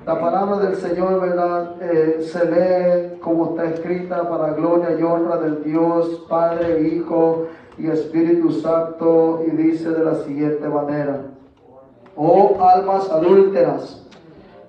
La palabra del Señor, ¿verdad? Se lee como está escrita para gloria y honra del Dios, Padre, Hijo y Espíritu Santo, y dice de la siguiente manera: Oh almas adúlteras,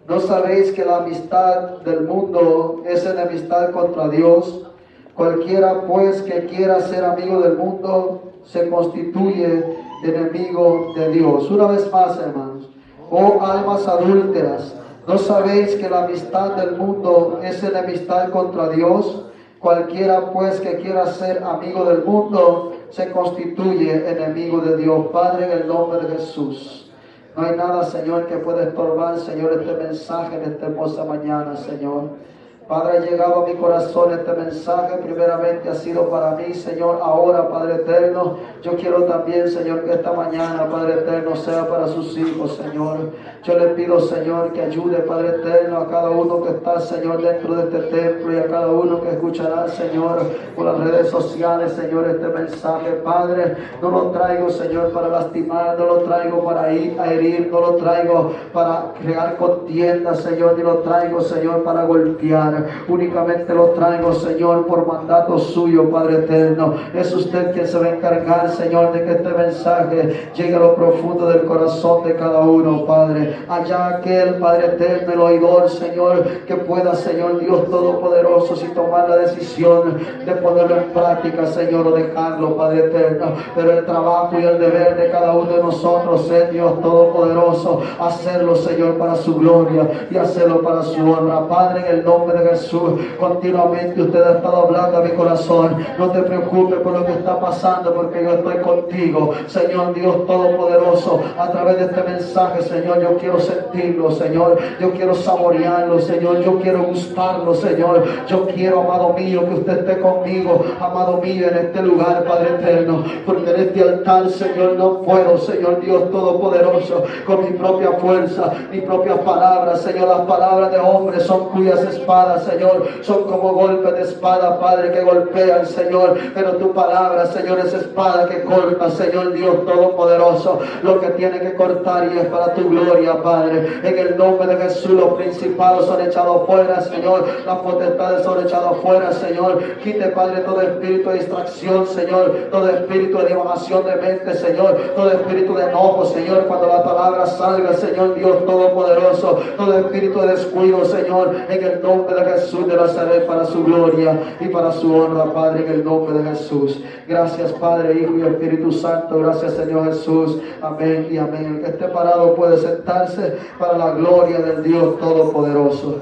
¿no sabéis que la amistad del mundo es enemistad contra Dios? Cualquiera pues que quiera ser amigo del mundo se constituye enemigo de Dios. Una vez más, hermanos. Oh almas adúlteras, ¿no sabéis que la amistad del mundo es enemistad contra Dios? Cualquiera pues que quiera ser amigo del mundo se constituye enemigo de Dios. Padre, en el nombre de Jesús, no hay nada, Señor, que pueda estorbar, Señor, este mensaje en esta hermosa mañana, Señor. Padre, ha llegado a mi corazón este mensaje, primeramente ha sido para mí, Señor. Ahora, Padre eterno, yo quiero también, Señor, que esta mañana, Padre eterno, sea para sus hijos, Señor. Yo le pido, Señor, que ayude, Padre eterno, a cada uno que está, Señor, dentro de este templo, y a cada uno que escuchará, Señor, por las redes sociales, Señor, este mensaje. Padre, no lo traigo, Señor, para lastimar, no lo traigo para herir, no lo traigo para crear contienda, Señor, ni lo traigo, Señor, para golpear. Únicamente lo traigo, Señor, por mandato suyo, Padre eterno. Es usted quien se va a encargar, Señor, de que este mensaje llegue a lo profundo del corazón de cada uno, Padre. Allá aquel, Padre eterno, el oidor, Señor, que pueda, Señor Dios Todopoderoso, si tomar la decisión de ponerlo en práctica, Señor, o dejarlo, Padre eterno. Pero el trabajo y el deber de cada uno de nosotros es, Dios Todopoderoso, hacerlo, Señor, para su gloria y hacerlo para su honra. Padre, en el nombre de Jesús, continuamente usted ha estado hablando a mi corazón. No te preocupes por lo que está pasando, porque yo estoy contigo, Señor Dios Todopoderoso. A través de este mensaje, Señor, yo quiero sentirlo, Señor. Yo quiero saborearlo, Señor. Yo quiero gustarlo, Señor. Yo quiero, amado mío, que usted esté conmigo, amado mío, en este lugar, Padre eterno. Porque en este altar, Señor, no puedo, Señor Dios Todopoderoso, con mi propia fuerza, mis propias palabras, Señor. Las palabras de hombres son cuyas espadas, Señor, son como golpes de espada, Padre, que golpean, Señor. Pero tu palabra, Señor, es espada que corta, Señor Dios Todopoderoso, lo que tiene que cortar, y es para tu gloria, Padre. En el nombre de Jesús, los principados son echados fuera, Señor. Las potestades son echadas fuera, Señor. Quite, Padre, todo espíritu de distracción, Señor. Todo espíritu de divagación de mente, Señor. Todo espíritu de enojo, Señor, cuando la palabra salga, Señor Dios Todopoderoso. Todo espíritu de descuido, Señor, en el nombre de Jesús de Nazaret, para su gloria y para su honra, Padre, en el nombre de Jesús. Gracias, Padre, Hijo y Espíritu Santo. Gracias, Señor Jesús. Amén y amén. El que esté parado puede sentarse, para la gloria del Dios Todopoderoso.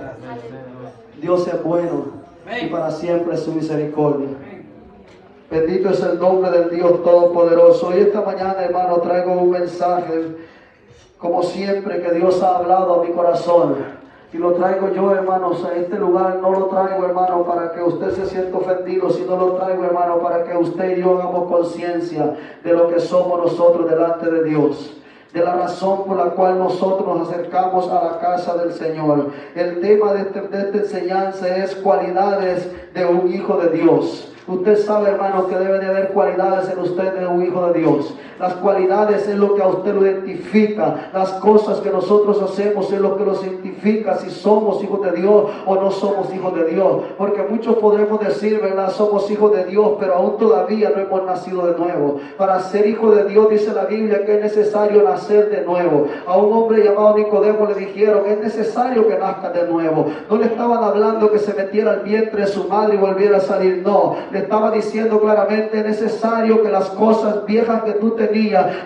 Dios es bueno y para siempre es su misericordia. Bendito es el nombre del Dios Todopoderoso. Y esta mañana, hermano, traigo un mensaje, como siempre, que Dios ha hablado a mi corazón. Y lo traigo yo, hermanos, a este lugar. No lo traigo, hermano, para que usted se sienta ofendido, sino lo traigo, hermano, para que usted y yo hagamos conciencia de lo que somos nosotros delante de Dios, de la razón por la cual nosotros nos acercamos a la casa del Señor. El tema de esta enseñanza es cualidades de un hijo de Dios. Usted sabe, hermano, que debe de haber cualidades en usted de un hijo de Dios. Las cualidades es lo que a usted lo identifica. Las cosas que nosotros hacemos es lo que nos identifica si somos hijos de Dios o no somos hijos de Dios. Porque muchos podremos decir, ¿verdad? Somos hijos de Dios, pero aún todavía no hemos nacido de nuevo. Para ser hijo de Dios, dice la Biblia, que es necesario nacer de nuevo. A un hombre llamado Nicodemo le dijeron, es necesario que nazca de nuevo. No le estaban hablando que se metiera al vientre de su madre y volviera a salir, no. Le estaba diciendo claramente, es necesario que las cosas viejas que tú tenías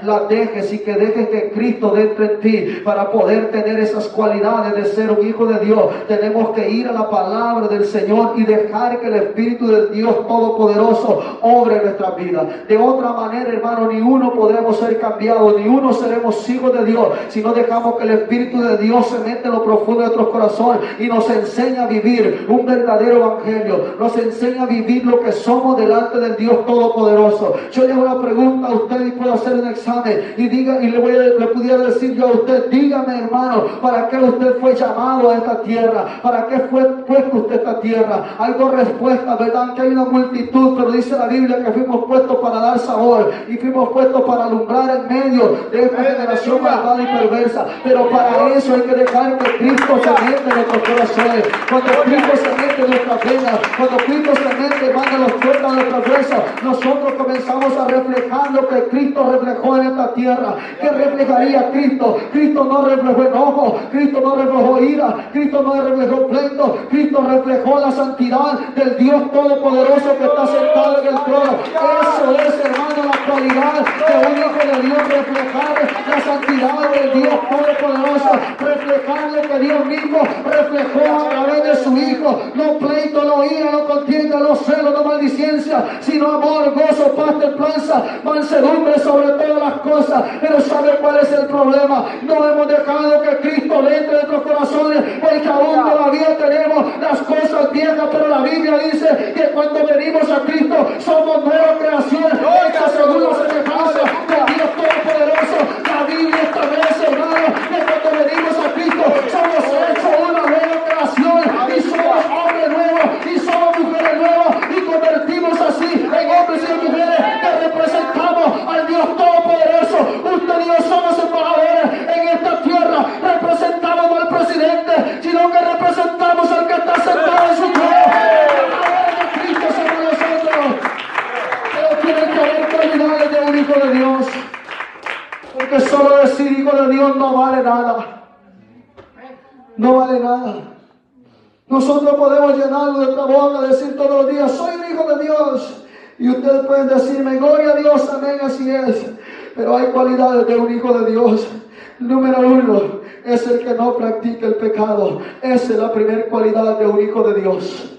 las dejes, y que dejes que Cristo dentro en ti. Para poder tener esas cualidades de ser un hijo de Dios, tenemos que ir a la palabra del Señor y dejar que el Espíritu del Dios Todopoderoso obre en nuestra vida. De otra manera, hermano, ni uno podremos ser cambiados, ni uno seremos hijos de Dios, si no dejamos que el Espíritu de Dios se mete en lo profundo de nuestro corazón y nos enseña a vivir un verdadero evangelio, nos enseña a vivir lo que somos delante del Dios Todopoderoso. Yo le hago una pregunta a usted, y puedo hacer un examen y le pudiera decir yo a usted, dígame hermano, ¿para qué usted fue llamado a esta tierra? ¿Para qué fue puesto usted a esta tierra? Hay dos respuestas, ¿verdad? Que hay una multitud, pero dice la Biblia que fuimos puestos para dar sabor y fuimos puestos para alumbrar en medio de esta generación malvada y perversa. Pero para eso hay que dejar que Cristo se mete en nuestros corazones. Cuando Cristo se mete en nuestras venas, cuando Cristo se mete, manda los fuerzas de nuestra fuerza, nosotros comenzamos a reflejar lo que Cristo reflejó en esta tierra. ¿Qué reflejaría Cristo? Cristo no reflejó enojo, Cristo no reflejó ira, Cristo no reflejó pleito, Cristo reflejó la santidad del Dios Todopoderoso que está sentado en el trono. Eso es, hermano, la cualidad de un hijo de Dios, reflejar la santidad del Dios Todopoderoso, reflejar lo que Dios mismo reflejó a través de su Hijo. No pleito, no ira, no contienda, no celo, no maldicencia, sino amor, gozo, paz, templanza, mansedumbre sobre todas las cosas. Pero ¿sabe cuál es el problema? No hemos dejado que Cristo le entre en nuestros corazones, porque aún todavía tenemos las cosas viejas, pero la Biblia dice que cuando venimos a Cristo somos nueva creación, hecha según la semejanza del Dios Todopoderoso. La Biblia establece, hermano, que cuando venimos a Cristo somos hechos una nueva creación y somos hombres nuevos y somos mujeres nuevas y convertimos así en hombres y mujeres que representamos al Dios Todopoderoso. Usted y yo somos embajadores en esta tierra, representamos no al presidente, sino que representamos al que está sentado en su trono. Cristo somos nosotros. Pero tienen que haber cualidades de un hijo de Dios, porque solo decir hijo de Dios no vale nada. No vale nada. Nosotros podemos llenar nuestra boca, decir todos los días, soy un hijo de Dios. Y ustedes pueden decirme, gloria a Dios, amén, así es. Pero hay cualidades de un hijo de Dios. Número uno, es el que no practica el pecado. Esa es la primera cualidad de un hijo de Dios.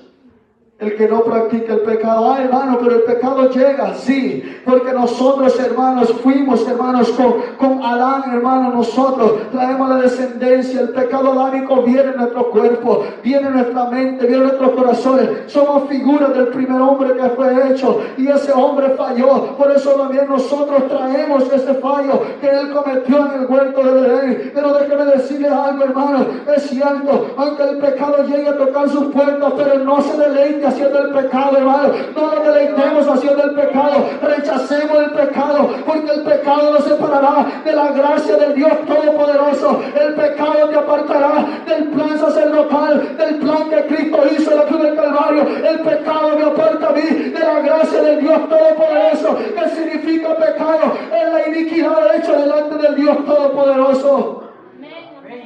El que no practica el pecado. Ah, hermano, pero el pecado llega, sí, porque nosotros, hermanos, fuimos, hermanos, con Adán, hermano, nosotros traemos la descendencia. El pecado adámico viene en nuestro cuerpo, viene en nuestra mente, viene en nuestros corazones. Somos figuras del primer hombre que fue hecho y ese hombre falló. Por eso también nosotros traemos ese fallo que él cometió en el huerto de Edén. Pero déjeme decirles algo, hermano, es cierto, aunque el pecado llegue a tocar sus puertas, pero no se deleite haciendo el pecado, hermano. No nos deleitemos haciendo el pecado, rechacemos el pecado, porque el pecado nos separará de la gracia del Dios Todopoderoso. El pecado te apartará del plan sacerdotal, del plan que Cristo hizo en la cruz del Calvario. El pecado me aparta a mí de la gracia del Dios Todopoderoso. ¿Qué significa pecado? Es la iniquidad hecha delante del Dios Todopoderoso.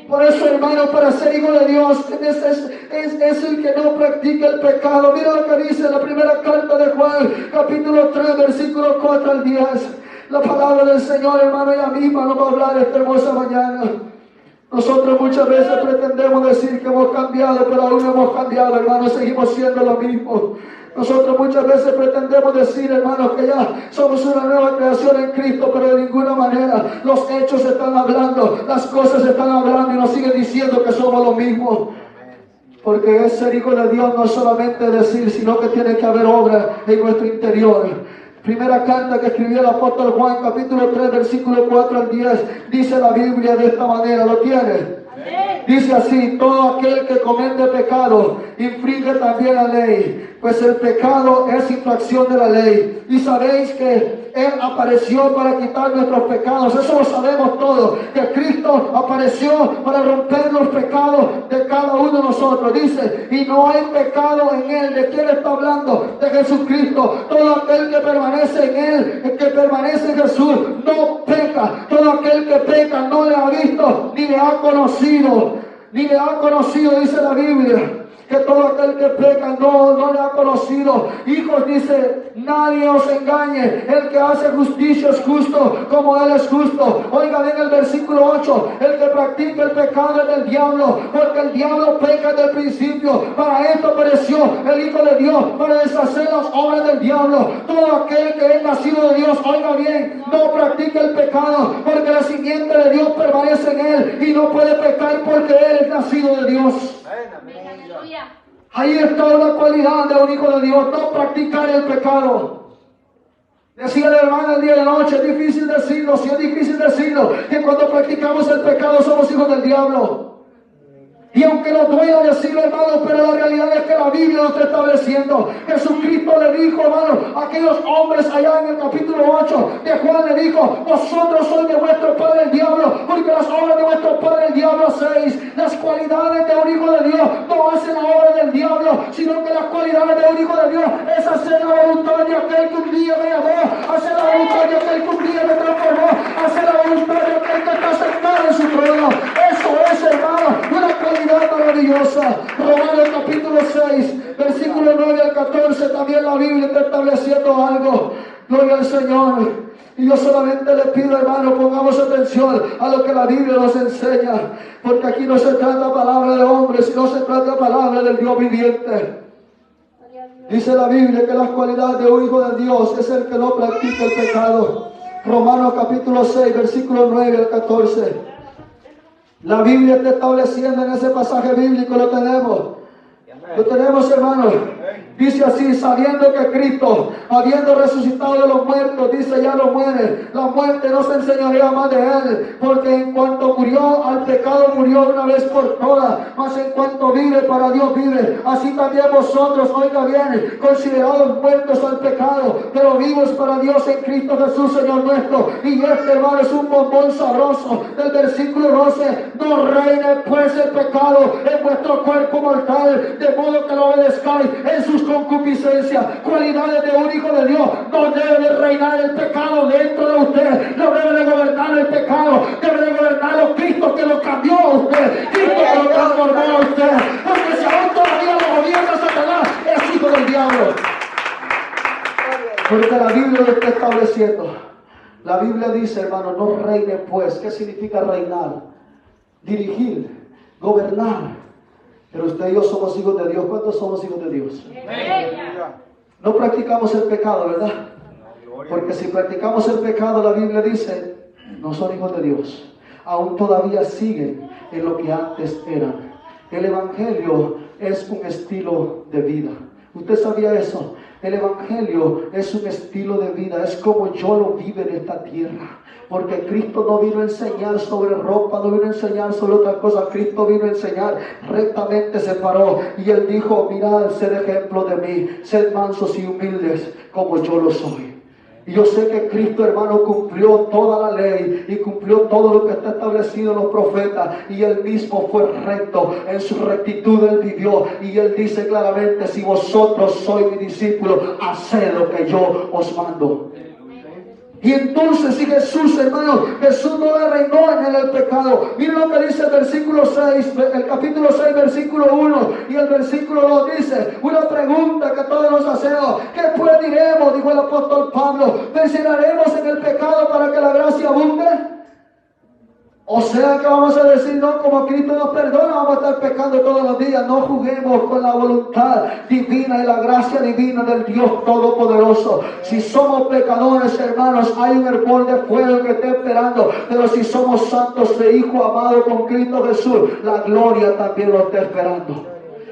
Por eso, hermano, para ser hijo de Dios es el que no practica el pecado. Mira lo que dice la primera carta de Juan, capítulo 3, versículo 4 al 10. La palabra del Señor, hermano, ella misma nos va a hablar esta hermosa mañana. Nosotros muchas veces pretendemos decir que hemos cambiado, pero aún no hemos cambiado, hermano, seguimos siendo lo mismo. Nosotros muchas veces pretendemos decir, hermanos, que ya somos una nueva creación en Cristo, pero de ninguna manera. Los hechos están hablando, las cosas están hablando y nos siguen diciendo que somos lo mismo. Porque es ser hijo de Dios no es solamente decir, sino que tiene que haber obra en nuestro interior. Primera carta que escribió el apóstol Juan, capítulo 3, versículo 4 al 10, dice la Biblia de esta manera, ¿lo tiene? Dice así, todo aquel que comete pecado infringe también la ley, pues el pecado es infracción de la ley. Y sabéis que Él apareció para quitar nuestros pecados. Eso lo sabemos todos, que Cristo apareció para romper los pecados de cada uno de nosotros. Dice, y no hay pecado en Él. ¿De quién está hablando? De Jesucristo. Todo aquel que permanece en Él, el que permanece en Jesús, no peca. Todo aquel que peca no le ha visto, ni le ha conocido. Ni le ha conocido, dice la Biblia. Que todo aquel que peca no le ha conocido. Hijos, dice, nadie os engañe. El que hace justicia es justo como Él es justo. Oiga bien el versículo 8. El que practica el pecado es del diablo, porque el diablo peca desde el principio. Para esto apareció el Hijo de Dios, para deshacer las obras del diablo. Todo aquel que es nacido de Dios, oiga bien, no practica el pecado, porque la simiente de Dios permanece en Él y no puede pecar porque Él es nacido de Dios. Ahí está una cualidad de un hijo de Dios, no practicar el pecado. Decía la hermana el día de la noche, es difícil decirlo, sí es difícil decirlo, que cuando practicamos el pecado somos hijos del diablo. Y aunque nos duela decirlo, hermano, pero la realidad es que la Biblia lo está estableciendo. Jesucristo le dijo, hermano, a aquellos hombres allá en el capítulo 8 de Juan, le dijo: vosotros sois de vuestro padre el diablo, porque las obras de vuestro padre el diablo hacéis. Las cualidades de un hijo de Dios no hacen la obra del diablo, sino que las cualidades de un hijo de Dios es hacer la voluntad de aquel que un día me llamó, hacer la voluntad de aquel que un día me transformó, hacer la voluntad de aquel que está sentado en su trono. Eso es, hermano, una cualidad maravillosa. Romanos capítulo 6, versículo 9 al 14, también la Biblia está estableciendo algo. Gloria al Señor. Y yo solamente le pido, hermano, pongamos atención a lo que la Biblia nos enseña, porque aquí no se trata palabra de hombre, sino se trata palabra del Dios viviente. Dice la Biblia que las cualidades de un hijo de Dios es el que no practica el pecado. Romanos capítulo 6, versículo 9 al 14. La Biblia está estableciendo en ese pasaje bíblico, lo tenemos, hermanos. Dice así: sabiendo que Cristo, habiendo resucitado de los muertos, dice, ya no muere. La muerte no se enseñorea más de él, porque en cuanto murió al pecado, murió una vez por todas. Mas en cuanto vive, para Dios vive. Así también vosotros, oiga bien, considerados muertos al pecado, pero vivos para Dios en Cristo Jesús, Señor nuestro. Y este, hermano, es un bombón sabroso del versículo 12. No reine pues el pecado en vuestro cuerpo mortal, de modo que lo obedezcáis en sus concupiscencias. Cualidades de un hijo de Dios: no debe de reinar el pecado dentro de usted, no debe de gobernar el pecado, debe de gobernarlo Cristo, que lo cambió a usted, Cristo que lo transformó a usted. Porque si aún todavía lo gobierna Satanás, es hijo del diablo. Porque la Biblia lo está estableciendo. La Biblia dice, hermano, no reine pues. ¿Qué significa reinar? Dirigir, gobernar. Pero usted y yo somos hijos de Dios. ¿Cuántos somos hijos de Dios? No practicamos el pecado, ¿verdad? Porque si practicamos el pecado, la Biblia dice, no son hijos de Dios. Aún todavía siguen en lo que antes eran. El Evangelio es un estilo de vida. ¿Usted sabía eso? El Evangelio es un estilo de vida. Es como yo lo vivo en esta tierra. Porque Cristo no vino a enseñar sobre ropa, no vino a enseñar sobre otras cosas. Cristo vino a enseñar rectamente, se paró y Él dijo: mirad, sed ejemplo de mí, sed mansos y humildes como yo lo soy. Y yo sé que Cristo, hermano, cumplió toda la ley y cumplió todo lo que está establecido en los profetas, y Él mismo fue recto, en su rectitud Él vivió, y Él dice claramente: si vosotros sois mis discípulos, haced lo que yo os mando. Y entonces, si Jesús, hermano, Jesús no le reinó en el pecado. Miren lo que dice el versículo 6, el capítulo 6, versículo 1 y el versículo 2 dice, una pregunta que todos nos hacemos: ¿qué pues diremos? Dijo el apóstol Pablo: ¿perseveraremos en el pecado para que la gracia abunde? O sea que vamos a decir: no, como Cristo nos perdona, vamos a estar pecando todos los días. No juguemos con la voluntad divina y la gracia divina del Dios Todopoderoso. Si somos pecadores, hermanos, hay un hervor de fuego que está esperando. Pero si somos santos e hijos amados con Cristo Jesús, la gloria también lo está esperando.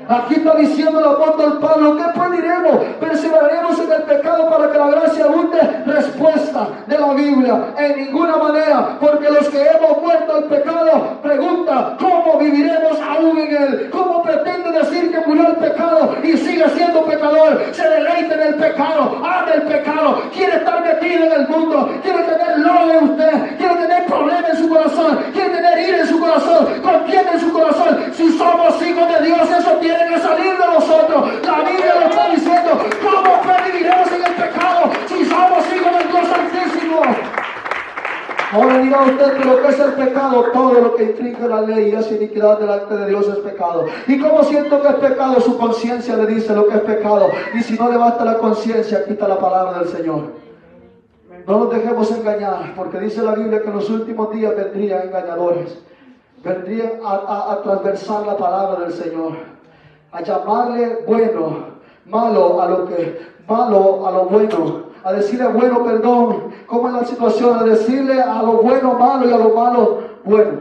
Aquí está diciendo el apóstol Pablo: ¿qué pues diremos? ¿Perseveraremos en el pecado para que la gracia abunde? Respuesta de la Biblia: en ninguna manera, porque los que hemos muerto al pecado, pregunta, ¿cómo viviremos aún en él? ¿Cómo pretende decir que murió el pecado y sigue siendo pecador? Se deleita en el pecado, ama el pecado, quiere estar metido en el mundo, quiere tener lodo en usted, quiere tener problemas en su corazón, quiere tener ira en su corazón, contienda en su corazón. Si somos hijos de Dios, eso tiene que salir de nosotros. La Biblia lo está diciendo. ¿Cómo viviremos en el pecado si somos hijos del Dios Altísimo? Ahora diga usted: pero ¿qué es el pecado? Todo lo que infringe la ley y es iniquidad delante de Dios es pecado. ¿Y cómo siento que es pecado? Su conciencia le dice lo que es pecado. Y si no le basta la conciencia, quita la palabra del Señor. No nos dejemos engañar, porque dice la Biblia que en los últimos días vendrían engañadores. Vendrían a transversar la palabra del Señor, a llamarle bueno, malo a lo bueno, a decirle bueno, perdón, como es la situación, a decirle a lo bueno malo y a lo malo bueno.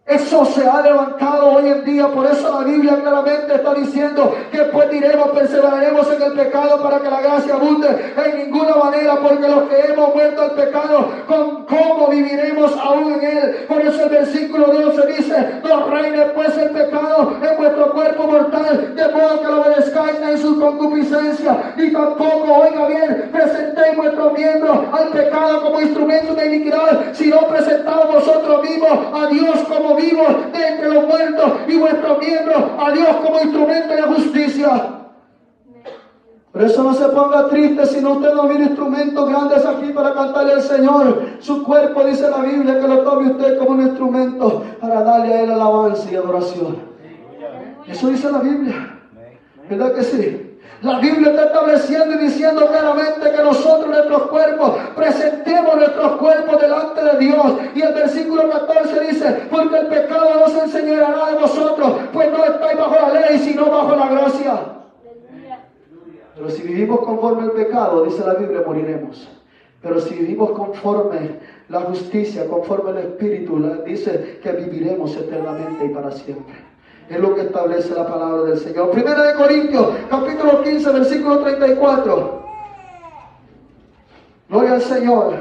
Eso se ha levantado hoy en día. Por eso la Biblia claramente está diciendo que pues diremos, perseveraremos en el pecado para que la gracia abunde. En ninguna manera, porque los que hemos muerto al pecado, ¿cómo viviremos aún en él? Por eso el versículo 12 dice: no reine pues el pecado en vuestro cuerpo mortal, de modo que lo obedezcáis en su concupiscencia, ni tampoco, oiga bien, presentéis vuestros miembros al pecado como instrumentos de iniquidad, sino presentaos vosotros mismos a Dios como vivos de entre los muertos, y vuestros miembros a Dios como instrumento de justicia. Por eso no se ponga triste si no usted no mira instrumentos grandes aquí para cantarle al Señor. Su cuerpo, dice la Biblia, que lo tome usted como un instrumento para darle a Él alabanza y adoración. Eso dice la Biblia, ¿verdad que sí? La Biblia está estableciendo y diciendo claramente que nosotros, nuestros cuerpos, presentemos nuestros cuerpos delante de Dios. Y el versículo 14 dice: porque el pecado no se enseñoreará de vosotros, pues no estáis bajo la ley, sino bajo la gracia. Pero si vivimos conforme al pecado, dice la Biblia, moriremos. Pero si vivimos conforme la justicia, conforme el Espíritu, dice que viviremos eternamente y para siempre. Es lo que establece la palabra del Señor. Primera de Corintios, capítulo 15, versículo 34. Gloria al Señor.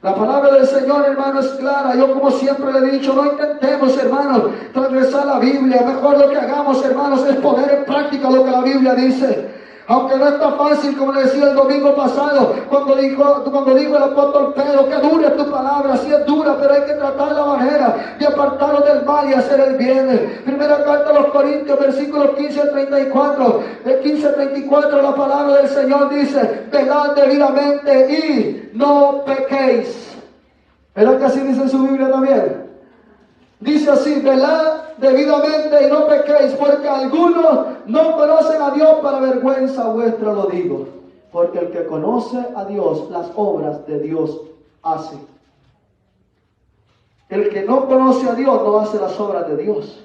La palabra del Señor, hermano, es clara. Yo, como siempre le he dicho, no intentemos, hermanos, transgresar la Biblia. Mejor lo que hagamos, hermanos, es poner en práctica lo que la Biblia dice. Aunque no está fácil, como le decía el domingo pasado, cuando dijo el apóstol Pedro, que dura es tu palabra. Sí es dura, pero hay que tratar la manera de apartarnos del mal y hacer el bien. Primera carta a los Corintios, versículos 15 al 34. De 15 al 34, la palabra del Señor dice: velad debidamente y no pequéis. ¿Verdad que así dice en su Biblia también? Dice así: velad debidamente y no pequéis, porque algunos no conocen a Dios, para vergüenza vuestra lo digo. Porque el que conoce a Dios, las obras de Dios hace. El que no conoce a Dios no hace las obras de Dios.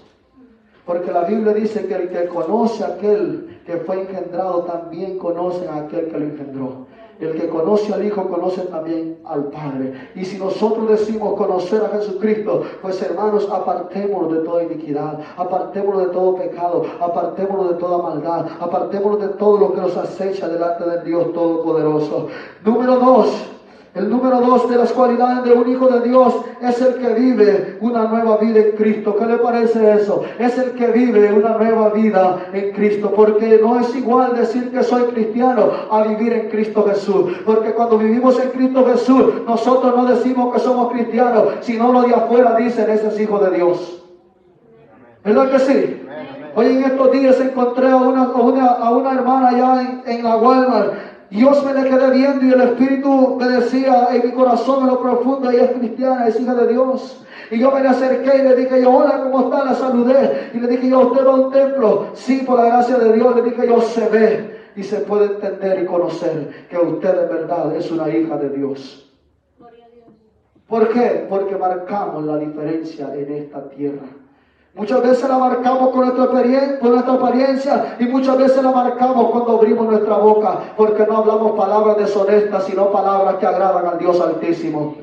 Porque la Biblia dice que el que conoce a aquel que fue engendrado, también conoce a aquel que lo engendró. El que conoce al Hijo conoce también al Padre. Y si nosotros decimos conocer a Jesucristo, pues hermanos, apartémonos de toda iniquidad, apartémonos de todo pecado, apartémonos de toda maldad, apartémonos de todo lo que nos acecha delante del Dios Todopoderoso. Número 2. El número 2 de las cualidades de un hijo de Dios es el que vive una nueva vida en Cristo. ¿Qué le parece eso? Es el que vive una nueva vida en Cristo. Porque no es igual decir que soy cristiano a vivir en Cristo Jesús. Porque cuando vivimos en Cristo Jesús, nosotros no decimos que somos cristianos, sino los de afuera dicen: ese es hijo de Dios. ¿Verdad que sí? Hoy en estos días encontré a una hermana allá en la Walmart. Dios me le quedé viendo y el Espíritu me decía en mi corazón, en lo profundo: ella es cristiana, es hija de Dios. Y yo me le acerqué y le dije yo: hola, ¿cómo está? La saludé y le dije yo: ¿usted va a un templo? Sí, por la gracia de Dios. Le dije yo: se ve y se puede entender y conocer que usted en verdad es una hija de Dios. ¿Por qué? Porque marcamos la diferencia en esta tierra. Muchas veces la marcamos con nuestra apariencia, y muchas veces la marcamos cuando abrimos nuestra boca, porque no hablamos palabras deshonestas, sino palabras que agradan al Dios Altísimo.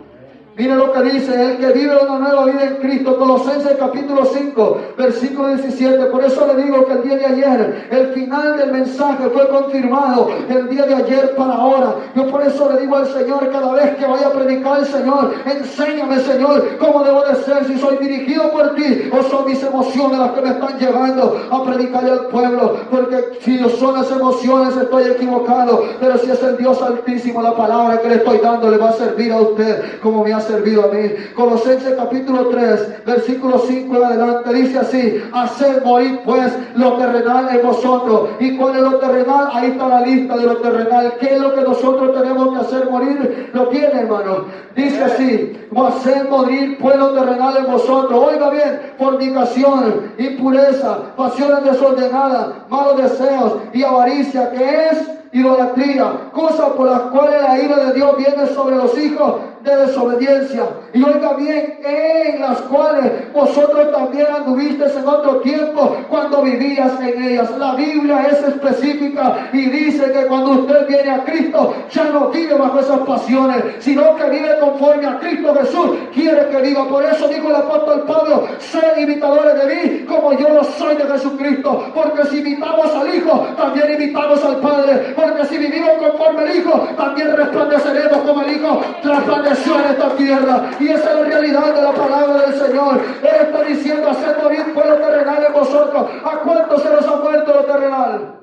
Mire lo que dice: el que vive una nueva vida en Cristo. Colosenses capítulo 5, versículo 17. Por eso le digo que el día de ayer, el final del mensaje fue confirmado el día de ayer para ahora. Yo por eso le digo al Señor, cada vez que vaya a predicar: Señor, enséñame, Señor, cómo debo de ser, si soy dirigido por ti o son mis emociones las que me están llevando a predicarle al pueblo. Porque si son las emociones, estoy equivocado, pero si es el Dios Altísimo, la palabra que le estoy dando le va a servir a usted como me ha servido a mí. Colosenses capítulo 3, versículo 5 en adelante, dice así: haced morir pues lo terrenal en vosotros. ¿Y cuál es lo terrenal? Ahí está la lista de lo terrenal. ¿Qué es lo que nosotros tenemos que hacer morir? Lo tiene, hermano. Dice así: haced morir pues lo terrenal en vosotros. Oiga bien: fornicación, impureza, pasiones desordenadas, malos deseos y avaricia, que es idolatría, cosas por las cuales la ira de Dios viene sobre los hijos de desobediencia. Y oiga bien, en las cuales vosotros también anduvisteis en otro tiempo cuando vivías en ellas. La Biblia es específica y dice que cuando usted viene a Cristo ya no vive bajo esas pasiones, sino que vive conforme a Cristo Jesús quiere que viva. Por eso dijo el apóstol Pablo: sed imitadores de mí como yo lo soy de Jesucristo. Porque si imitamos al Hijo, también imitamos al Padre. Porque si vivimos conforme al Hijo, también resplandeceremos como el Hijo resplandeció en esta tierra. Y esa es la realidad de la palabra del Señor. Él está diciendo: haced morir pueblo terrenal en vosotros. ¿A cuántos se nos ha muerto lo terrenal?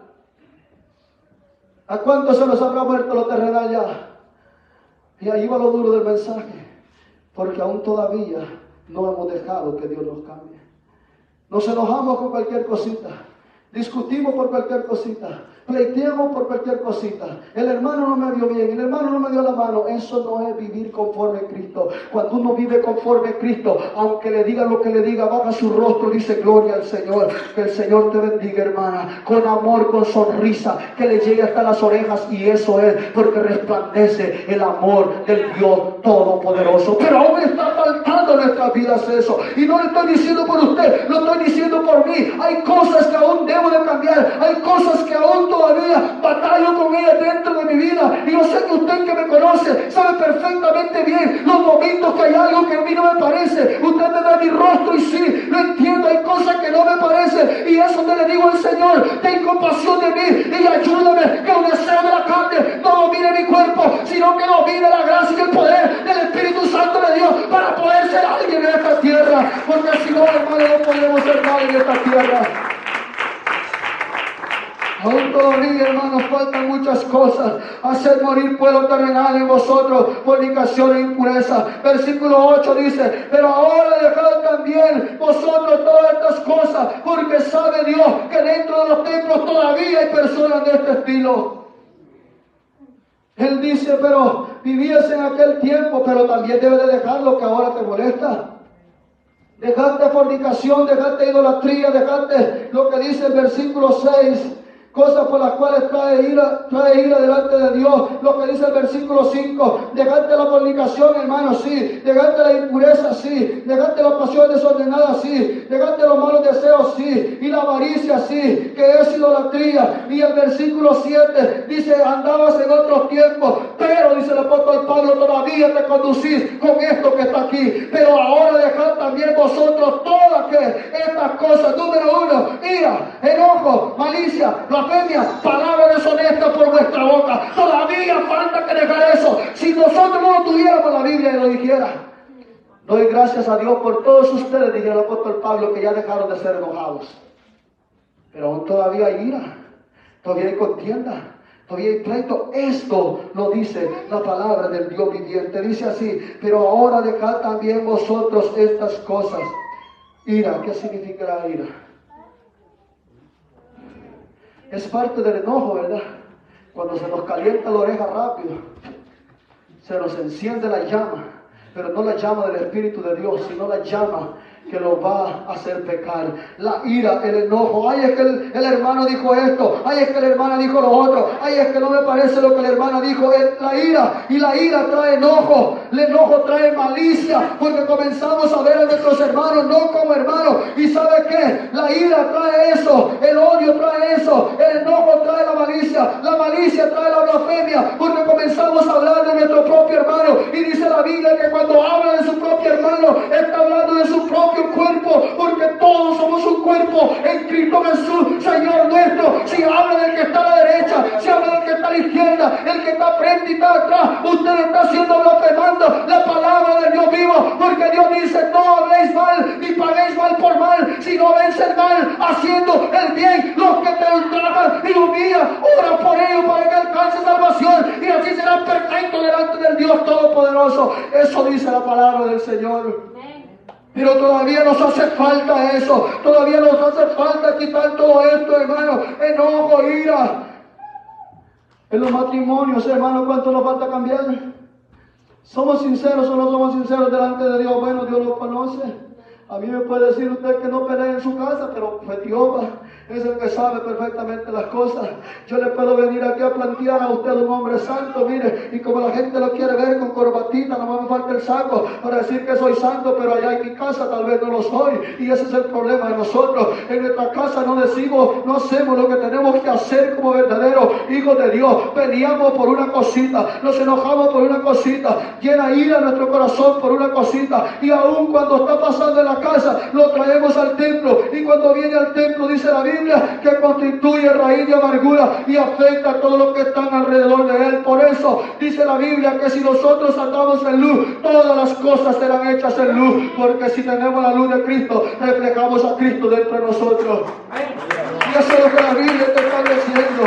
¿A cuántos se nos habrá muerto lo terrenal ya? Y ahí va lo duro del mensaje. Porque aún todavía no hemos dejado que Dios nos cambie. Nos enojamos con cualquier cosita. Discutimos por cualquier cosita. Pleiteamos por cualquier cosita. El hermano no me vio bien, el hermano no me dio la mano. Eso no es vivir conforme a Cristo. Cuando uno vive conforme a Cristo, aunque le diga lo que le diga, baja su rostro y dice: gloria al Señor. Que el Señor te bendiga, hermana. Con amor, con sonrisa, que le llegue hasta las orejas. Y eso es porque resplandece el amor del Dios Todopoderoso. Pero aún está faltando en nuestras vidas eso. Y no lo estoy diciendo por usted, lo estoy diciendo por mí. Hay cosas que aún debo de cambiar. Hay cosas que aún todavía batallo con ellas dentro de mi vida. Y yo sé que usted, que me conoce, sabe perfectamente bien los momentos que hay algo que a mí no me parece. Usted me da mi rostro y sí, lo entiendo. Hay cosas que no me parecen. Y eso te le digo al Señor: ten compasión de mí y ayúdame, que el deseo de la carne no domine mi cuerpo, sino que domine la gracia y el poder del Espíritu Santo de Dios para poder ser alguien en esta tierra. Porque si no, hermano, no podemos ser nadie en esta tierra. Aún todavía, hermanos, faltan muchas cosas. Hacer morir pueblo terrenal en vosotros, fornicación e impureza. Versículo 8 dice: pero ahora dejad también vosotros todas estas cosas, porque sabe Dios que dentro de los templos todavía hay personas de este estilo. Él dice: pero vivías en aquel tiempo, pero también debes de dejar lo que ahora te molesta. Dejaste fornicación, dejaste idolatría, dejaste lo que dice el versículo 6. Cosas por las cuales trae ira delante de Dios. Lo que dice el versículo 5: dejaste la fornicación, hermano, sí. Dejaste la impureza, sí. Dejaste la pasión desordenada, sí. Dejaste los malos deseos, sí. Y la avaricia, sí, que es idolatría. Y el versículo 7 dice: andabas en otros tiempos, pero, dice el apóstol Pablo, todavía te conducís con esto que está aquí. Pero ahora dejad también vosotros todas estas cosas. Número 1, ira, enojo, malicia, blasfemia, palabras deshonestas por vuestra boca. Todavía falta que dejar eso. Si nosotros no lo tuviéramos, la Biblia lo dijera. Doy gracias a Dios por todos ustedes, dice el apóstol Pablo, que ya dejaron de ser enojados. Pero aún todavía hay ira, todavía hay contienda, todavía hay pleito. Esto lo dice la palabra del Dios viviente. Dice así: pero ahora dejad también vosotros estas cosas. Ira, ¿qué significa la ira? Es parte del enojo, ¿verdad? Cuando se nos calienta la oreja rápido, se nos enciende la llama, pero no la llama del Espíritu de Dios, sino la llama que lo va a hacer pecar. La ira, el enojo. Ay, es que el hermano dijo esto. Ay, es que la hermana dijo lo otro. Ay, es que no me parece lo que la hermana dijo. La ira, y la ira trae enojo. El enojo trae malicia, porque comenzamos a ver a nuestros hermanos no como hermanos. ¿Y sabe qué? La ira trae eso, el odio trae eso, el enojo trae la malicia trae la blasfemia, porque comenzamos a hablar de nuestro propio hermano. Y dice la Biblia que cuando habla de su propio hermano, está hablando de su propio cuerpo, porque todos somos un cuerpo en Cristo Jesús, Señor nuestro. Si habla del que está a la derecha, si habla del que está a la izquierda, el que está frente y está atrás, usted está haciendo blasfemando la palabra del Dios vivo, porque Dios dice: no habléis mal ni paguéis mal por mal, sino venced mal haciendo el bien. Los que te ultrajan y humillan, ora por ellos para que alcance salvación, y así serán perfectos delante del Dios Todopoderoso. Eso dice la palabra del Señor. Pero todavía nos hace falta eso. Todavía nos hace falta quitar todo esto, hermano. Enojo, ira. En los matrimonios, hermano, ¿cuánto nos falta cambiar? ¿Somos sinceros o no somos sinceros delante de Dios? Bueno, Dios lo conoce. A mí me puede decir usted que no pelee en su casa, pero pues Jehová es el que sabe perfectamente las cosas. Yo le puedo venir aquí a plantear a usted un hombre santo, mire, y como la gente lo quiere ver con corbatita, no me falta el saco para decir que soy santo, pero allá en mi casa tal vez no lo soy. Y ese es el problema de nosotros. En nuestra casa no decimos, no hacemos lo que tenemos que hacer como verdaderos hijos de Dios. Peleamos por una cosita, nos enojamos por una cosita, llena ira nuestro corazón por una cosita, y aún cuando está pasando en la casa, lo traemos al templo, y cuando viene al templo dice la Biblia que constituye raíz de amargura y afecta a todos los que están alrededor de él. Por eso dice la Biblia que si nosotros andamos en luz, todas las cosas serán hechas en luz, porque si tenemos la luz de Cristo, reflejamos a Cristo dentro de nosotros. Y eso es lo que la Biblia te está diciendo.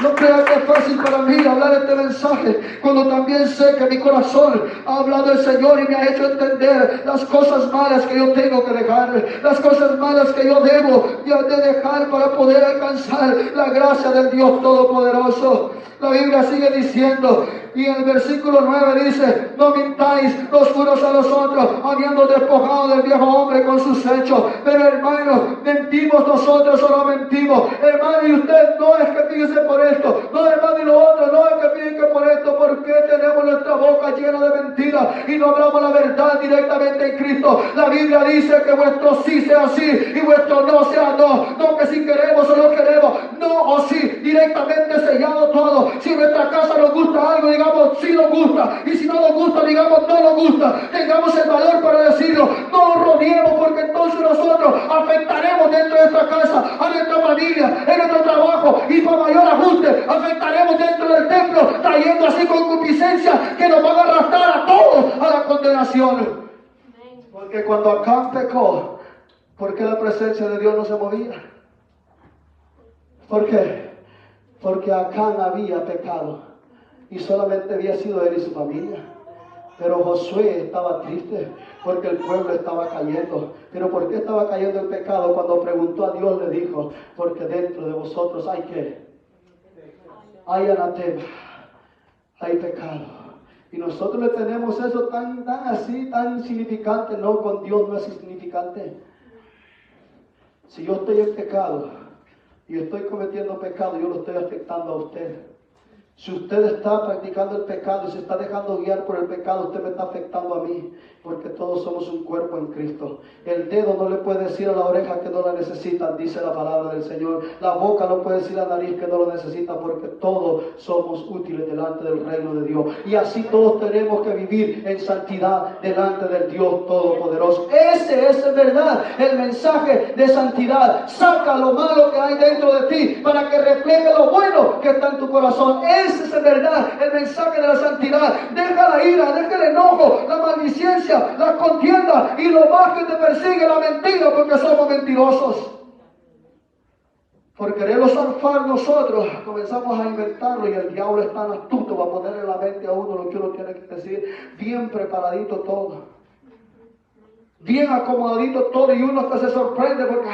No crea que es fácil para mí hablar este mensaje, cuando también sé que mi corazón ha hablado el Señor y me ha hecho entender las cosas malas que yo tengo que dejar, las cosas malas que yo debo de dejar para poder alcanzar la gracia del Dios Todopoderoso. La Biblia sigue diciendo, y en el versículo 9 dice, no mintáis los unos a los otros, habiendo despojado del viejo hombre con sus hechos. Pero hermano, mentimos nosotros o no mentimos. Hermano, y usted no es que fíjese por esto, no hermano, y lo otro, no es que fíjese por esto. ¿Por qué tenemos nuestra boca llena de mentiras y no hablamos la verdad directamente en Cristo? La Biblia dice que vuestro sí sea sí y vuestro no sea no. No que si queremos o no queremos, no o sí, directamente sellado todo. Si en nuestra casa nos gusta algo, digamos sí nos gusta, y si no nos gusta, digamos no nos gusta. Tengamos el valor para decirlo, no nos rodeemos, porque entonces nosotros afectaremos dentro de esta casa, a nuestra familia, en nuestro trabajo, y para mayor ajuste, afectaremos dentro del templo, trayendo así concupiscencia que nos van a arrastrar a todos a la condenación. Porque cuando Acán pecó, ¿por qué la presencia de Dios no se movía? ¿Por qué? Porque Acán había pecado y solamente había sido él y su familia. Pero Josué estaba triste porque el pueblo estaba cayendo. ¿Pero por qué estaba cayendo el pecado? Cuando preguntó a Dios le dijo, porque dentro de vosotros hay ¿qué? Hay anatema, hay pecado. Y nosotros le tenemos eso tan así, tan insignificante. No, con Dios no es insignificante. Si yo estoy en pecado y estoy cometiendo pecado, yo lo estoy afectando a usted. Si usted está practicando el pecado y se está dejando guiar por el pecado, usted me está afectando a mí, porque todos somos un cuerpo en Cristo. El dedo no le puede decir a la oreja que no la necesita, dice la palabra del Señor. La boca no puede decir a la nariz que no lo necesita, porque todos somos útiles delante del reino de Dios. Y así todos tenemos que vivir en santidad delante del Dios Todopoderoso. Ese es en verdad el mensaje de santidad. Saca lo malo que hay dentro de ti para que refleje lo bueno que está en tu corazón. Ese es en verdad el mensaje de la santidad. Deja la ira, deja el enojo, la maldicencia, la contienda y lo más que te persigue, la mentira, porque somos mentirosos. Por quererlo zafar nosotros, comenzamos a inventarlo, y el diablo es tan astuto para poner en la mente a uno lo que uno tiene que decir, bien preparadito todo, bien acomodadito todo, y uno hasta se sorprende porque,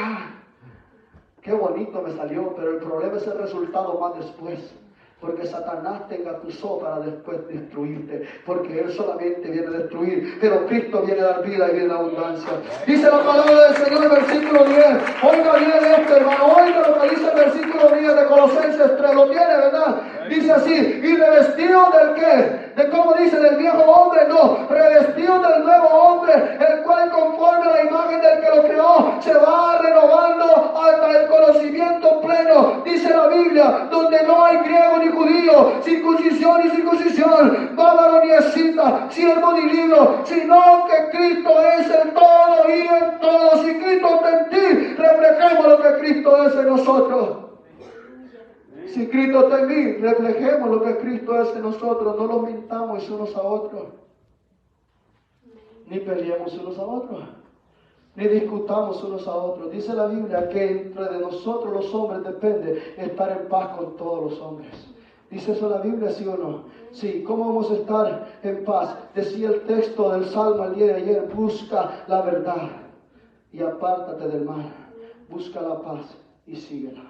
qué bonito me salió, pero el problema es el resultado más después. Porque Satanás te engatusó para después destruirte. Porque él solamente viene a destruir, pero Cristo viene a dar vida y vida en abundancia. Dice la palabra del Señor en el versículo 10. Oiga bien esto, hermano. Oiga lo que dice el versículo 10 de Colosenses 3. Lo tiene, ¿verdad? Dice así: y revestido del ¿qué? De cómo dice, del viejo hombre. No, revestido del nuevo hombre, el cual conforme a la imagen del que lo creó, se va renovando hasta el conocimiento pleno. Dice la Biblia, donde no hay griego ni judío, circuncisión y circuncisión, bárbaro ni escita, siervo ni libre, sino que Cristo es el todo y en todo. Si Cristo está en ti, reflejemos lo que Cristo es en nosotros. Si Cristo está en mí, reflejemos lo que Cristo es en nosotros. No nos mintamos unos a otros, ni peleemos unos a otros, ni discutamos unos a otros. Dice la Biblia que entre de nosotros los hombres depende estar en paz con todos los hombres. ¿Dice eso la Biblia, sí o no? Sí. ¿Cómo vamos a estar en paz? Decía el texto del Salmo el día de ayer: busca la verdad y apártate del mal. Busca la paz y síguela.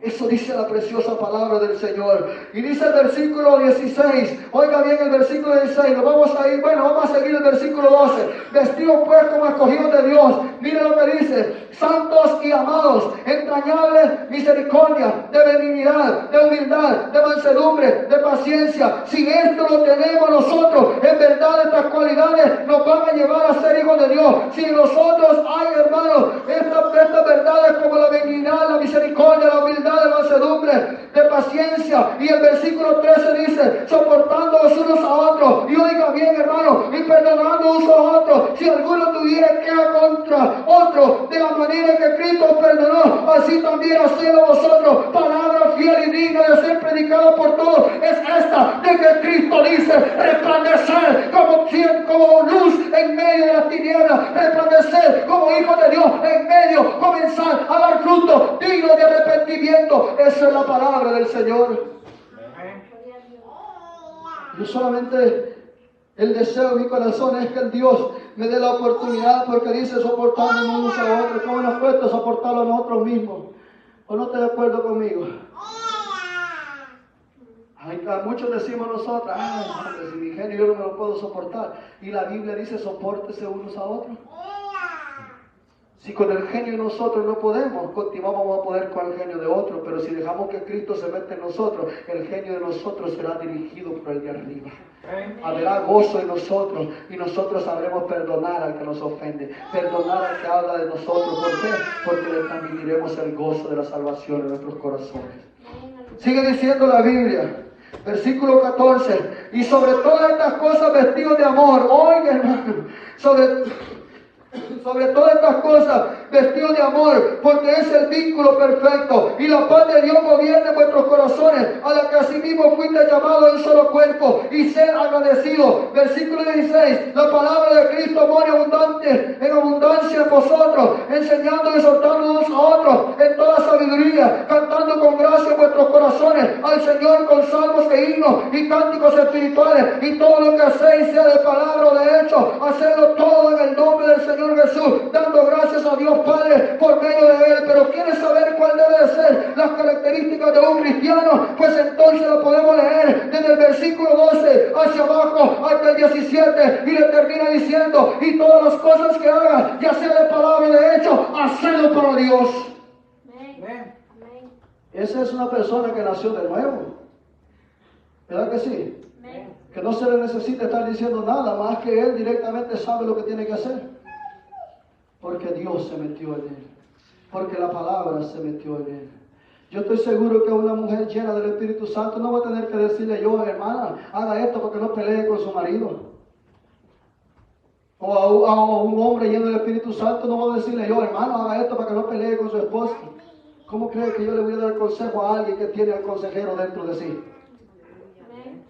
Eso dice la preciosa palabra del Señor. Y dice el versículo 16. Oiga bien el versículo 16. Nos vamos a ir. Bueno, vamos a seguir el versículo 12. Vestidos pues como escogidos de Dios. Mire lo que dice. Santos y amados. Entrañable misericordia. De benignidad. De humildad. De mansedumbre. De paciencia. Si esto lo tenemos nosotros, en verdad estas cualidades nos van a llevar a ser hijos de Dios. Si nosotros hay, hermanos, estas verdades como la benignidad, la misericordia, la humildad, de mansedumbre, de paciencia, y el versículo 13 dice, soportándoos unos a otros, y oiga bien, hermano, y perdonando unos a otros, si alguno tuviera queja contra otro, de la manera que Cristo os perdonó, así también hacedlo vosotros. Palabra fiel y digna de ser predicada por todos es esta, de que Cristo dice, resplandecer como luz en medio de las tinieblas, resplandecer como hijos de Dios en medio, comenzar a dar fruto digno de arrepentimiento. Esa es la palabra del Señor. Yo solamente, el deseo de mi corazón es que el Dios me dé la oportunidad, porque dice soportando unos a otros. ¿Cómo nos cuesta soportarlo a nosotros mismos? ¿O no estás de acuerdo conmigo? Muchos decimos nosotros, si mi genio yo no me lo puedo soportar. Y la Biblia dice, sopórtese unos a otros. Si con el genio de nosotros no podemos, continuamos a poder con el genio de otro, pero si dejamos que Cristo se meta en nosotros, el genio de nosotros será dirigido por el de arriba. Habrá gozo en nosotros y nosotros sabremos perdonar al que nos ofende, perdonar al que habla de nosotros. ¿Por qué? Porque le transmitiremos el gozo de la salvación en nuestros corazones. Sigue diciendo la Biblia, versículo 14, y sobre todas estas cosas vestidos de amor. Oiga, hermano, sobre todas estas cosas, vestidos de amor, porque es el vínculo perfecto, y la paz de Dios gobierne vuestros corazones, a la que asimismo fuiste llamados en un solo cuerpo, y ser agradecidos. Versículo 16, la palabra de Cristo more en abundancia en vosotros, enseñando y exhortando unos a otros en toda sabiduría, cantando con gracia en vuestros corazones al Señor con salmos e himnos y cánticos espirituales, y todo lo que hacéis, sea de palabra o de hecho, hacedlo todo en el nombre del Señor Jesús, dando gracias a Dios Padre por medio de Él. Pero ¿quieres saber cuál debe de ser las características de un cristiano? Pues entonces lo podemos leer desde el versículo 12 hacia abajo hasta el 17, y le termina diciendo, y todas las cosas que haga, ya sea de palabra o de hecho, hacedlo para Dios. Amén. Esa es una persona que nació de nuevo, ¿verdad que sí? Amén. Que no se le necesita estar diciendo nada más, que él directamente sabe lo que tiene que hacer. Porque Dios se metió en él. Porque la palabra se metió en él. Yo estoy seguro que una mujer llena del Espíritu Santo no va a tener que decirle, yo, hermana, haga esto porque no pelee con su marido. O a un hombre lleno del Espíritu Santo no va a decirle, yo, hermano, haga esto para que no pelee con su esposa. ¿Cómo cree que yo le voy a dar consejo a alguien que tiene al consejero dentro de sí?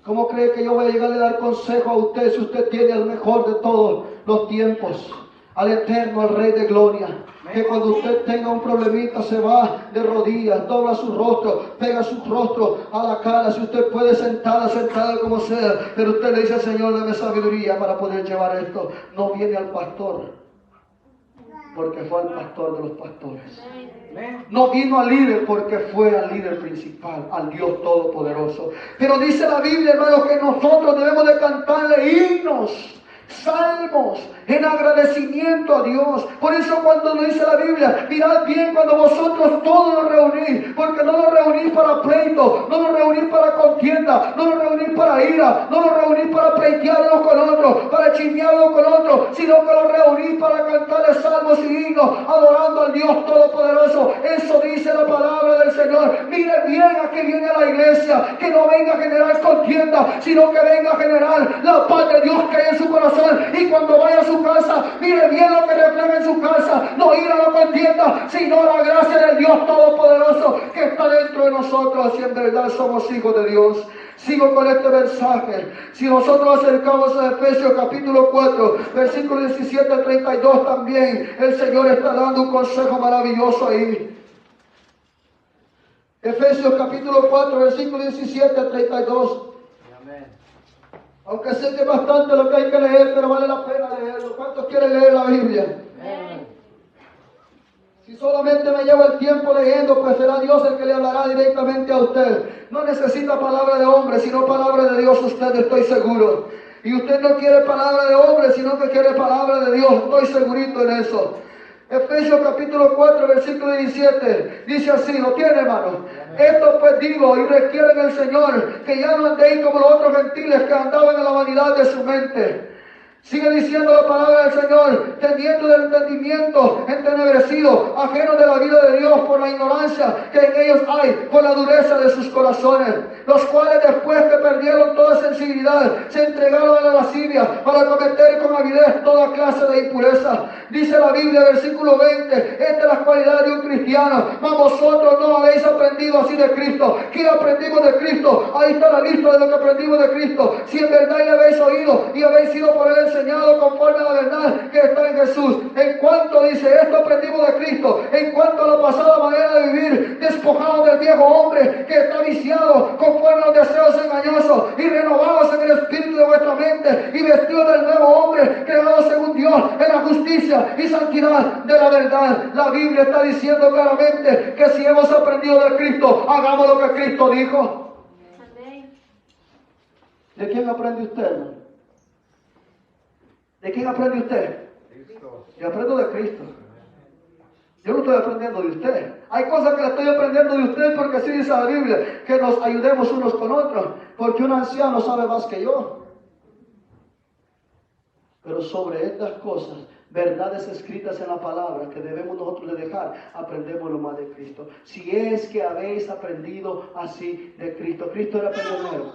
¿Cómo cree que yo voy a llegarle a dar consejo a usted si usted tiene el mejor de todos los tiempos? Al eterno, al Rey de Gloria, que cuando usted tenga un problemita se va de rodillas, dobla su rostro, pega su rostro a la cara, si usted puede sentada como sea, pero usted le dice, Señor, dame sabiduría para poder llevar esto. No viene al pastor, porque fue al pastor de los pastores. No vino al líder, porque fue al líder principal, al Dios Todopoderoso. Pero dice la Biblia, hermanos, que nosotros debemos de cantarle himnos, salmos, en agradecimiento a Dios. Por eso cuando nos dice la Biblia, mirad bien cuando vosotros todos nos reunís, porque no nos reunís para pleito, no nos reunís para contienda, no nos reunís para ira, no nos reunís para pleitear unos con otros, para chismear unos con otros, sino que nos reunís para cantarle salmos y himnos, adorando al Dios Todopoderoso. Eso dice la palabra del Señor. Mire bien a que viene a la iglesia, que no venga a generar contienda, sino que venga a generar la paz de Dios que hay en su corazón. Y cuando vaya a su casa, mire bien lo que refleja en su casa, no ira, no contienda, sino la gracia del Dios Todopoderoso que está dentro de nosotros, y en verdad somos hijos de Dios. Sigo con este mensaje. Si nosotros acercamos a Efesios capítulo 4, versículo 17 al 32, también el Señor está dando un consejo maravilloso ahí. Efesios capítulo 4, versículo 17 al 32. Aunque sé que es bastante lo que hay que leer, pero vale la pena leerlo. ¿Cuántos quieren leer la Biblia? Si solamente me llevo el tiempo leyendo, pues será Dios el que le hablará directamente a usted. No necesita palabra de hombre, sino palabra de Dios usted, estoy seguro. Y usted no quiere palabra de hombre, sino que quiere palabra de Dios, estoy segurito en eso. Efesios capítulo 4, versículo 17, dice así, ¿lo tiene, hermano? Esto pues digo y requiere en el Señor, que ya no andéis como los otros gentiles que andaban en la vanidad de su mente. Sigue diciendo la palabra del Señor, teniendo el entendimiento entenebrecido, ajeno de la vida de Dios por la ignorancia que en ellos hay, por la dureza de sus corazones, los cuales después que perdieron toda sensibilidad, se entregaron a la lascivia para cometer con avidez toda clase de impureza. Dice la Biblia, versículo 20, esta es la cualidad de un cristiano, mas vosotros no habéis aprendido así de Cristo. ¿Qué aprendimos de Cristo? Ahí está la lista de lo que aprendimos de Cristo. Si en verdad le habéis oído y habéis sido por él enseñado conforme a la verdad que está en Jesús. En cuanto dice esto aprendimos de Cristo, en cuanto a la pasada manera de vivir, despojados del viejo hombre que está viciado conforme a los deseos engañosos y renovados en el espíritu de vuestra mente y vestidos del nuevo hombre creado según Dios en la justicia y santidad de la verdad. La Biblia está diciendo claramente que si hemos aprendido de Cristo, hagamos lo que Cristo dijo. ¿De quién aprende usted, hermano? ¿De quién aprende usted? Cristo. Yo aprendo de Cristo. Yo no estoy aprendiendo de usted. Hay cosas que le estoy aprendiendo de usted porque así dice la Biblia, que nos ayudemos unos con otros, porque un anciano sabe más que yo. Pero sobre estas cosas, verdades escritas en la palabra que debemos nosotros de dejar, aprendemos lo más de Cristo. Si es que habéis aprendido así de Cristo. Cristo era peleonero.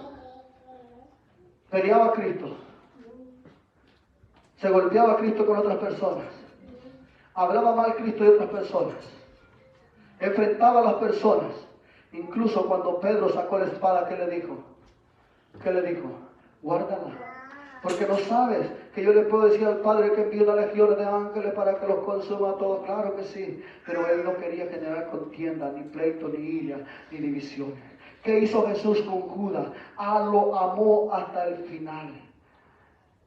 Peleaba a Cristo. Se golpeaba a Cristo con otras personas. Hablaba mal Cristo de otras personas. Enfrentaba a las personas. Incluso cuando Pedro sacó la espada, ¿qué le dijo? ¿Qué le dijo? Guárdala. Porque no sabes que yo le puedo decir al Padre que envíe una legión de ángeles para que los consuma a todos. Claro que sí. Pero él no quería generar contienda, ni pleito, ni ira, ni divisiones. ¿Qué hizo Jesús con Judas? Lo amó hasta el final.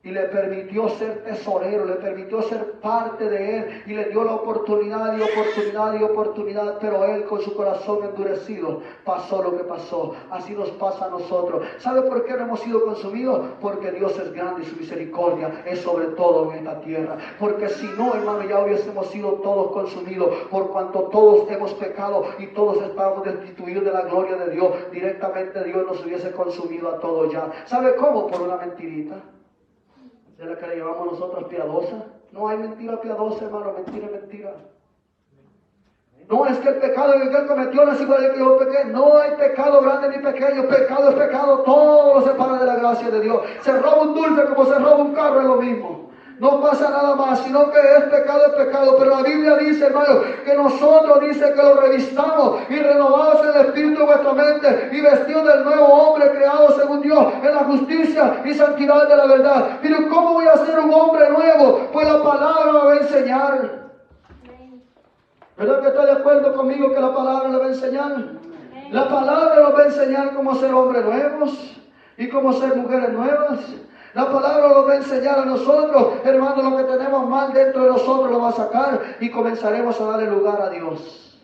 Y le permitió ser tesorero, le permitió ser parte de él y le dio la oportunidad y oportunidad y oportunidad, pero él con su corazón endurecido pasó lo que pasó. Así nos pasa a nosotros. ¿Sabe por qué no hemos sido consumidos? Porque Dios es grande y su misericordia es sobre todo en esta tierra. Porque si no, hermano, ya hubiésemos sido todos consumidos, por cuanto todos hemos pecado y todos estábamos destituidos de la gloria de Dios. Directamente Dios nos hubiese consumido a todos ya. ¿Sabe cómo? Por una mentirita de la que le llamamos nosotros piadosa. No hay mentira piadosa, hermano, mentira es mentira. No es que el pecado que él cometió no es igual al que yo pequé. No hay pecado grande ni pequeño. Pecado es pecado, todo lo separa de la gracia de Dios. Se roba un dulce como se roba un carro, es lo mismo. No pasa nada más, sino que es pecado. Pero la Biblia dice, hermano, que nosotros dice que lo revistamos y renovados en el espíritu de vuestra mente y vestidos del nuevo hombre creado según Dios en la justicia y santidad de la verdad. Pero ¿cómo voy a ser un hombre nuevo? Pues la palabra me va a enseñar. ¿Verdad que está de acuerdo conmigo que la palabra le va a enseñar? La palabra nos va a enseñar cómo ser hombres nuevos y cómo ser mujeres nuevas. La palabra nos va a enseñar a nosotros, hermano, lo que tenemos mal dentro de nosotros lo va a sacar y comenzaremos a darle lugar a Dios.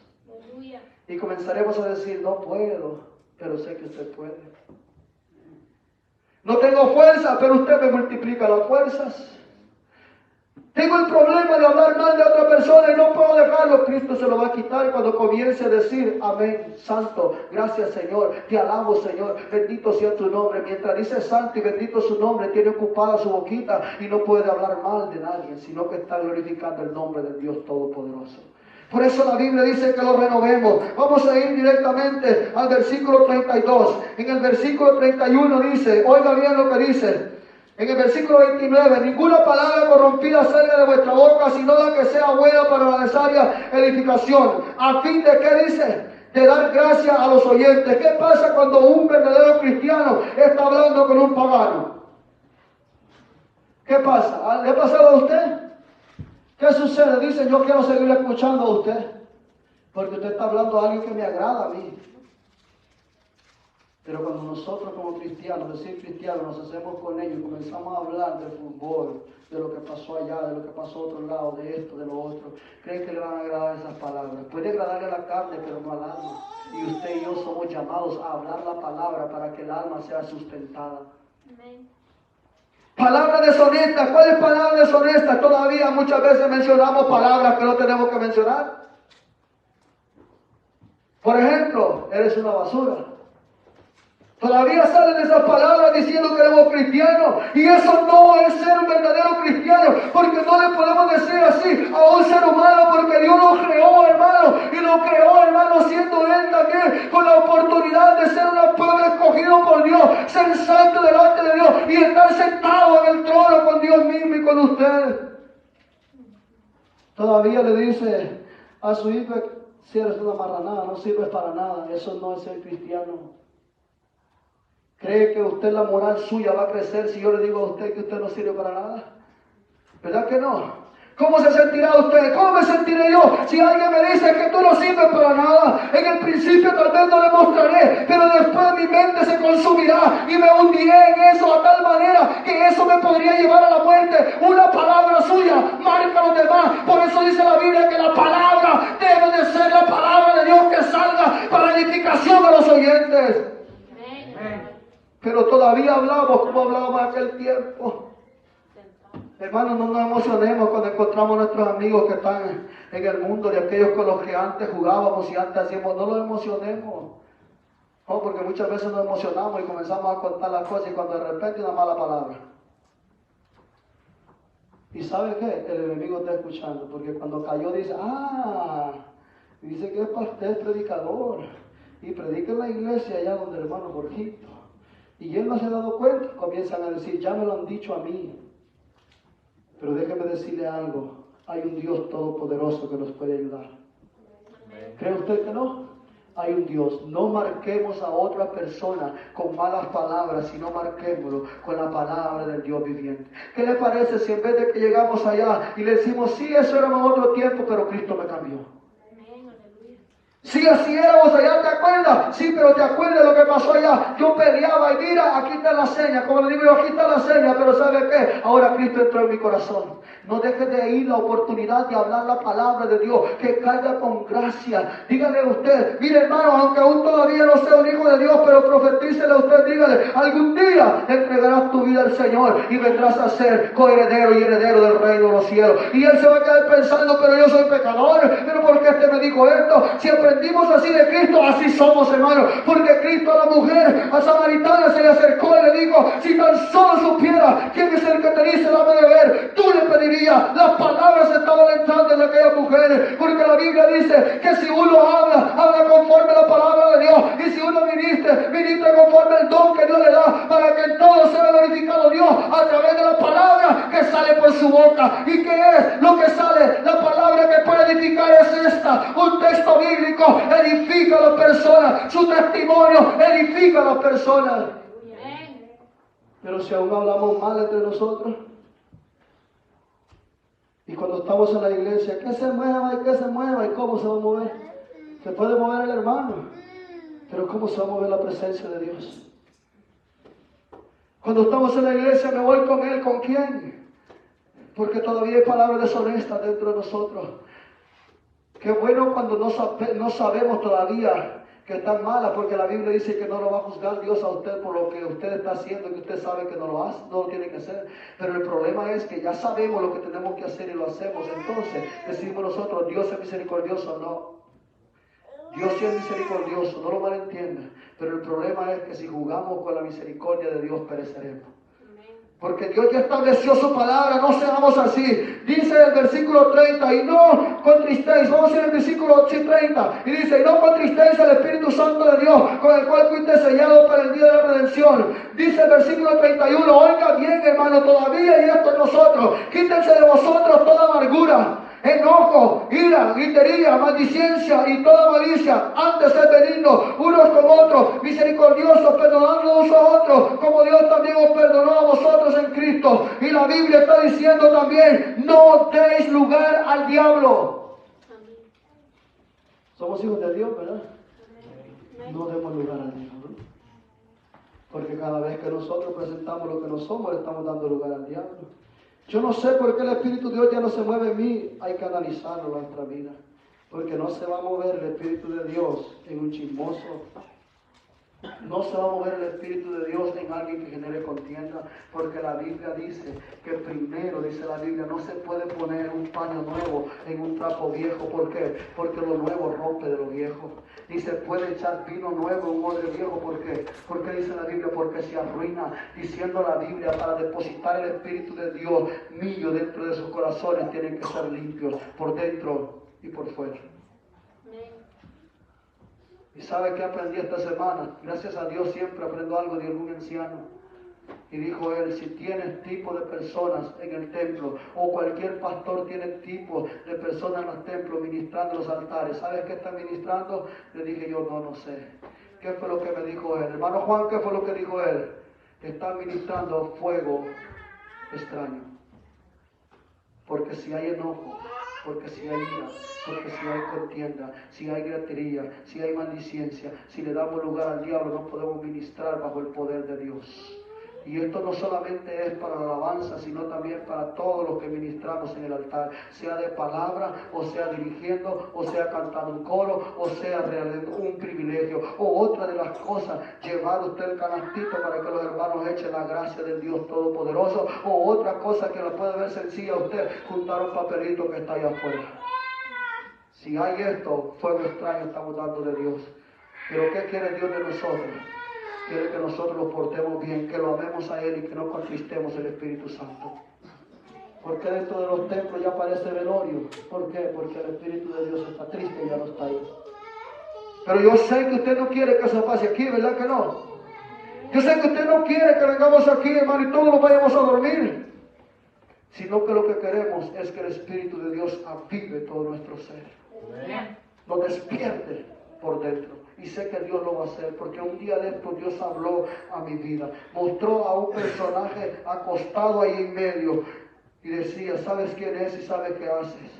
Y comenzaremos a decir, no puedo, pero sé que usted puede. No tengo fuerza, pero usted me multiplica las fuerzas. Tengo el problema de hablar mal de otra persona y no puedo dejarlo. Cristo se lo va a quitar cuando comience a decir, amén, santo, gracias Señor, te alabo Señor, bendito sea tu nombre. Mientras dice santo y bendito su nombre, tiene ocupada su boquita y no puede hablar mal de nadie, sino que está glorificando el nombre del Dios Todopoderoso. Por eso la Biblia dice que lo renovemos. Vamos a ir directamente al versículo 32. En el versículo 31 dice, oiga bien lo que dice. En el versículo 29, ninguna palabra corrompida salga de vuestra boca, sino la que sea buena para la necesaria edificación. ¿A fin de qué dice? De dar gracia a los oyentes. ¿Qué pasa cuando un verdadero cristiano está hablando con un pagano? ¿Qué pasa? ¿Le ha pasado a usted? ¿Qué sucede? Dicen, yo quiero seguir escuchando a usted, porque usted está hablando a alguien que me agrada a mí. Pero cuando nosotros como cristianos, decir cristianos, nos hacemos con ellos y comenzamos a hablar del fútbol, de lo que pasó allá, de lo que pasó a otro lado, de esto, de lo otro, ¿creen que le van a agradar esas palabras? Puede agradarle a la carne, pero no al alma. Y usted y yo somos llamados a hablar la palabra para que el alma sea sustentada. Amén. Palabra deshonesta. ¿Cuál es palabra deshonesta? Todavía muchas veces mencionamos palabras que no tenemos que mencionar. Por ejemplo, eres una basura. Todavía salen esas palabras diciendo que éramos cristianos. Y eso no es ser un verdadero cristiano. Porque no le podemos decir así a un ser humano. Porque Dios lo creó, hermano. Y lo creó, hermano, siendo Él también con la oportunidad de ser un pueblo escogido por Dios. Ser santo delante de Dios. Y estar sentado en el trono con Dios mismo y con usted. Todavía le dice a su hijo: si eres una marranada, no sirves para nada. Eso no es ser cristiano. ¿Cree que usted, la moral suya va a crecer si yo le digo a usted que usted no sirve para nada? ¿Verdad que no? ¿Cómo se sentirá usted? ¿Cómo me sentiré yo si alguien me dice que tú no sirves para nada? En el principio tal vez no le mostraré, pero después mi mente se consumirá y me hundiré en eso a tal manera que eso me podría llevar a la muerte. Una palabra suya marca a los demás. Por eso dice la Biblia que la palabra debe de ser la palabra de Dios que salga para edificación a los oyentes. Pero todavía hablamos como hablábamos en aquel tiempo. Hermanos, no nos emocionemos cuando encontramos a nuestros amigos que están en el mundo, de aquellos con los que antes jugábamos y antes hacíamos. No los emocionemos. No, porque muchas veces nos emocionamos y comenzamos a contar las cosas y cuando de repente una mala palabra. ¿Y sabe qué? El enemigo está escuchando, porque cuando cayó dice: dice que es predicador y predica en la iglesia allá donde el hermano Jorgito. Y él no se ha dado cuenta, comienzan a decir: ya me lo han dicho a mí. Pero déjeme decirle algo: hay un Dios todopoderoso que nos puede ayudar. ¿Cree usted que no? Hay un Dios. No marquemos a otra persona con malas palabras, sino marquémoslo con la palabra del Dios viviente. ¿Qué le parece si en vez de que llegamos allá y le decimos: sí, eso era en otro tiempo, pero Cristo me cambió? Sí, así éramos allá, ¿te acuerdas? Sí, pero ¿te acuerdas de lo que pasó allá? Yo peleaba y mira, aquí está la seña. Como le digo yo, aquí está la seña, pero ¿sabe qué? Ahora Cristo entró en mi corazón. No deje de ir la oportunidad de hablar la palabra de Dios, que caiga con gracia. Dígale a usted: mire, hermano, aunque aún todavía no sea un hijo de Dios, pero profetícele a usted, dígale: algún día entregarás tu vida al Señor y vendrás a ser coheredero y heredero del reino de los cielos. Y él se va a quedar pensando: pero yo soy pecador, pero ¿por qué este me dijo esto? Si aprendimos así de Cristo, así somos, hermano. Porque Cristo a la mujer, a Samaritana, se le acercó y le dijo: si tan solo supiera quién es el que te dice dame de beber, tú le pedirías. Las palabras estaban entrando en aquellas mujeres, porque la Biblia dice que si uno habla conforme a la palabra de Dios, y si uno ministra conforme al don que Dios le da, para que en todo sea glorificado Dios a través de la palabra que sale por su boca. ¿Y qué es lo que sale? La palabra que puede edificar es esta: un texto bíblico edifica a las personas, su testimonio edifica a las personas. Pero si aún hablamos mal entre nosotros, y cuando estamos en la iglesia, que se mueva y que se mueva, ¿y cómo se va a mover? Se puede mover el hermano, pero ¿cómo se va a mover la presencia de Dios? Cuando estamos en la iglesia, me voy con él, ¿con quién? Porque todavía hay palabras deshonestas dentro de nosotros. Qué bueno cuando no sabemos todavía que están malas, porque la Biblia dice que no lo va a juzgar Dios a usted por lo que usted está haciendo, que usted sabe que no lo hace, no lo tiene que hacer. Pero el problema es que ya sabemos lo que tenemos que hacer y lo hacemos. Entonces decimos nosotros: Dios es misericordioso. No, Dios sí es misericordioso, no lo malentienda. Pero el problema es que si jugamos con la misericordia de Dios, pereceremos. Porque Dios ya estableció su palabra, no seamos así. Dice el versículo 30: y no contristéis. Vamos a ir al versículo 30. Y dice: y no contristéis al Espíritu Santo de Dios, con el cual fuiste sellado para el día de la redención. Dice el versículo 31: oiga bien, hermano, todavía hay esto en nosotros. Quítense de vosotros toda amargura, enojo, ira, gritería, maldicencia y toda malicia. Antes sed benignos unos con otros, misericordiosos, perdonando unos a otros, como Dios también os perdonó a vosotros en Cristo. Y la Biblia está diciendo también: no deis lugar al diablo. Somos hijos de Dios, ¿verdad? No demos lugar al diablo. Porque cada vez que nosotros presentamos lo que no somos, le estamos dando lugar al diablo. Yo no sé por qué el Espíritu de Dios ya no se mueve en mí. Hay que analizarlo en nuestra vida. Porque no se va a mover el Espíritu de Dios en un chismoso. No se va a mover el Espíritu de Dios en alguien que genere contienda, porque la Biblia dice que primero, dice la Biblia, no se puede poner un paño nuevo en un trapo viejo. ¿Por qué? Porque lo nuevo rompe de lo viejo. Ni se puede echar vino nuevo en un odre viejo. ¿Por qué? Porque dice la Biblia, porque se arruina. Diciendo la Biblia, para depositar el Espíritu de Dios mío dentro de sus corazones, tienen que ser limpios por dentro y por fuera. ¿Y sabe qué aprendí esta semana? Gracias a Dios siempre aprendo algo de algún anciano. Y dijo él, si tienes tipo de personas en el templo, o cualquier pastor tiene tipo de personas en los templos ministrando los altares, ¿sabes qué está ministrando? Le dije yo, no sé. ¿Qué fue lo que me dijo él? Hermano Juan, ¿qué fue lo que dijo él? Está ministrando fuego extraño. Porque si hay enojo, porque si hay ira, porque si hay contienda, si hay gritería, si hay maldicencia, si le damos lugar al diablo, no podemos ministrar bajo el poder de Dios. Y esto no solamente es para la alabanza, sino también para todos los que ministramos en el altar, sea de palabra, o sea dirigiendo, o sea cantando un coro, o sea realizando un privilegio, o otra de las cosas, llevar usted el canastito para que los hermanos echen la gracia del Dios Todopoderoso, o otra cosa que lo puede ver sencilla a usted, juntar un papelito que está allá afuera. Si hay esto, fuego extraño estamos dando de Dios. Pero ¿qué quiere Dios de nosotros? Quiere que nosotros lo portemos bien, que lo amemos a Él y que no contristemos el Espíritu Santo. Porque dentro de los templos ya aparece velorio. ¿Por qué? Porque el Espíritu de Dios está triste y ya no está ahí. Pero yo sé que usted no quiere que eso pase aquí, ¿verdad que no? Yo sé que usted no quiere que vengamos aquí, hermano, y todos nos vayamos a dormir. Sino que lo que queremos es que el Espíritu de Dios avive todo nuestro ser. Lo despierte por dentro. Y sé que Dios lo va a hacer, porque un día de esto Dios habló a mi vida. Mostró a un personaje acostado ahí en medio y decía, ¿sabes quién es y sabes qué haces?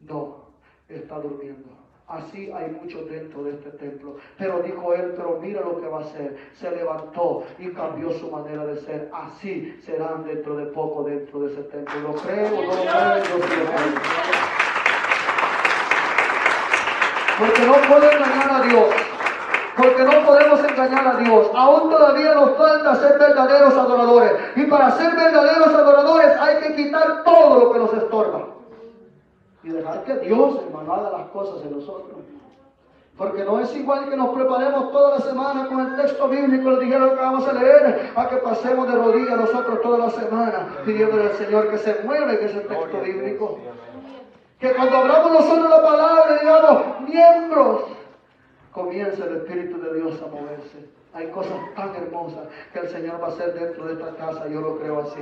No, está durmiendo. Así hay muchos dentro de este templo. Pero dijo él, pero mira lo que va a hacer. Se levantó y cambió su manera de ser. Así serán dentro de poco dentro de ese templo. ¿Lo creo o no lo creo? Yo sí lo creo. Porque no puedo engañar a Dios. Porque no podemos engañar a Dios. Aún todavía nos falta ser verdaderos adoradores. Y para ser verdaderos adoradores hay que quitar todo lo que nos estorba. Y dejar que Dios, hermano, haga las cosas en nosotros. Porque no es igual que nos preparemos toda la semana con el texto bíblico, les dijeron que vamos a leer, a que pasemos de rodillas nosotros toda la semana, pidiéndole al Señor que se mueva en ese texto bíblico. Que cuando hablamos nosotros la palabra, digamos, miembros, comienza el Espíritu de Dios a moverse. Hay cosas tan hermosas que el Señor va a hacer dentro de esta casa, yo lo creo así.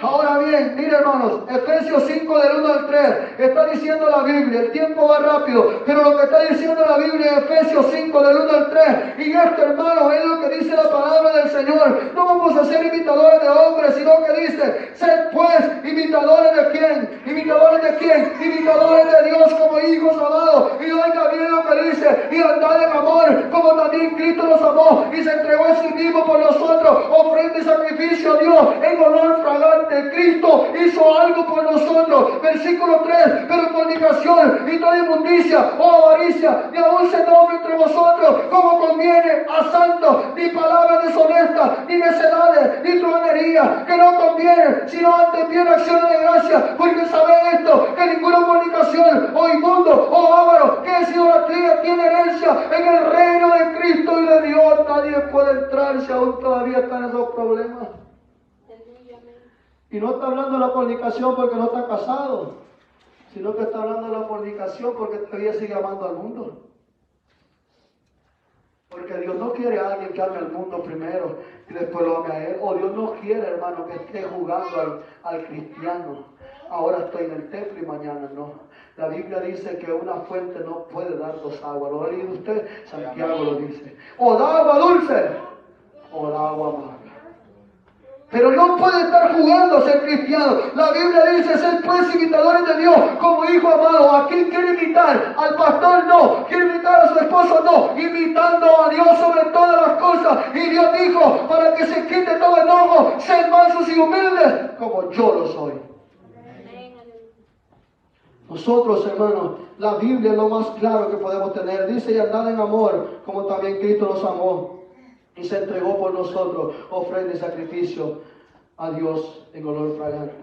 Ahora bien, miren hermanos, Efesios 5 del 1 al 3, está diciendo la Biblia, el tiempo va rápido, pero lo que está diciendo la Biblia en Efesios 5 del 1 al 3, y esto hermanos es lo que dice la palabra del Señor. No vamos a ser imitadores de hombres, sino que dice, sed pues imitadores de quién, imitadores de quién, imitadores de Dios como hijos amados. Y oiga bien lo que dice, y andad en amor, como también Cristo nos amó, y se entregó a sí mismo por nosotros, ofrenda y sacrificio a Dios en olor fragante. Cristo hizo algo por nosotros. Versículo 3, pero fornicación y toda inmundicia o avaricia, ni aún se nombre entre vosotros como conviene a santos, ni palabras deshonestas, ni necedades, ni truhanería, que no conviene, sino antes bien acciones de gracia, porque sabéis esto, que ninguna fornicación, o inmundo, o avaro, que es idolatría, tiene herencia en el reino de Cristo y de Dios. Nadie puede entrar si aún todavía están esos problemas. Y no está hablando de la fornicación porque no está casado, sino que está hablando de la fornicación porque todavía sigue amando al mundo. Porque Dios no quiere a alguien que ame al mundo primero y después lo ame a Él. O Dios no quiere, hermano, que esté jugando al cristiano. Ahora estoy en el templo y mañana no. La Biblia dice que una fuente no puede dar dos aguas. ¿Lo ha leído usted? Santiago lo dice. O da agua dulce o da agua amarga. Pero no puede estar jugando a ser cristiano. La Biblia dice, ser pues imitadores de Dios como hijo amado. Aquí ¿Quién quiere imitar? Al pastor no. ¿Quiere imitar a su esposo? No. Imitando a Dios sobre todas las cosas. Y Dios dijo, para que se quite todo enojo, sed mansos y humildes, como yo lo soy. Nosotros, hermanos, la Biblia es lo más claro que podemos tener. Dice, y andad en amor, como también Cristo nos amó y se entregó por nosotros, ofrenda y sacrificio a Dios en olor fragante.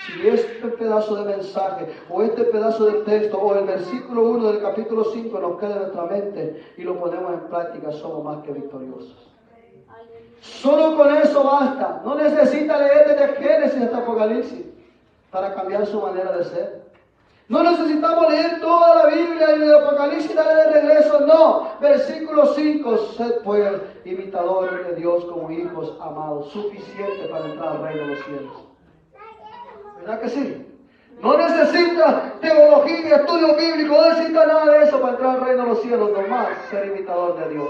Si este pedazo de mensaje, o este pedazo de texto, o el versículo 1 del capítulo 5 nos queda en nuestra mente y lo ponemos en práctica, somos más que victoriosos. Solo con eso basta. No necesita leer desde Génesis hasta Apocalipsis para cambiar su manera de ser. No necesitamos leer toda la Biblia y el Apocalipsis y darle de regreso, no. Versículo 5, sed pues imitadores de Dios como hijos amados, suficiente para entrar al reino de los cielos. ¿Verdad que sí? No necesita teología y estudio bíblico, no necesita nada de eso para entrar al reino de los cielos, nomás ser imitador de Dios.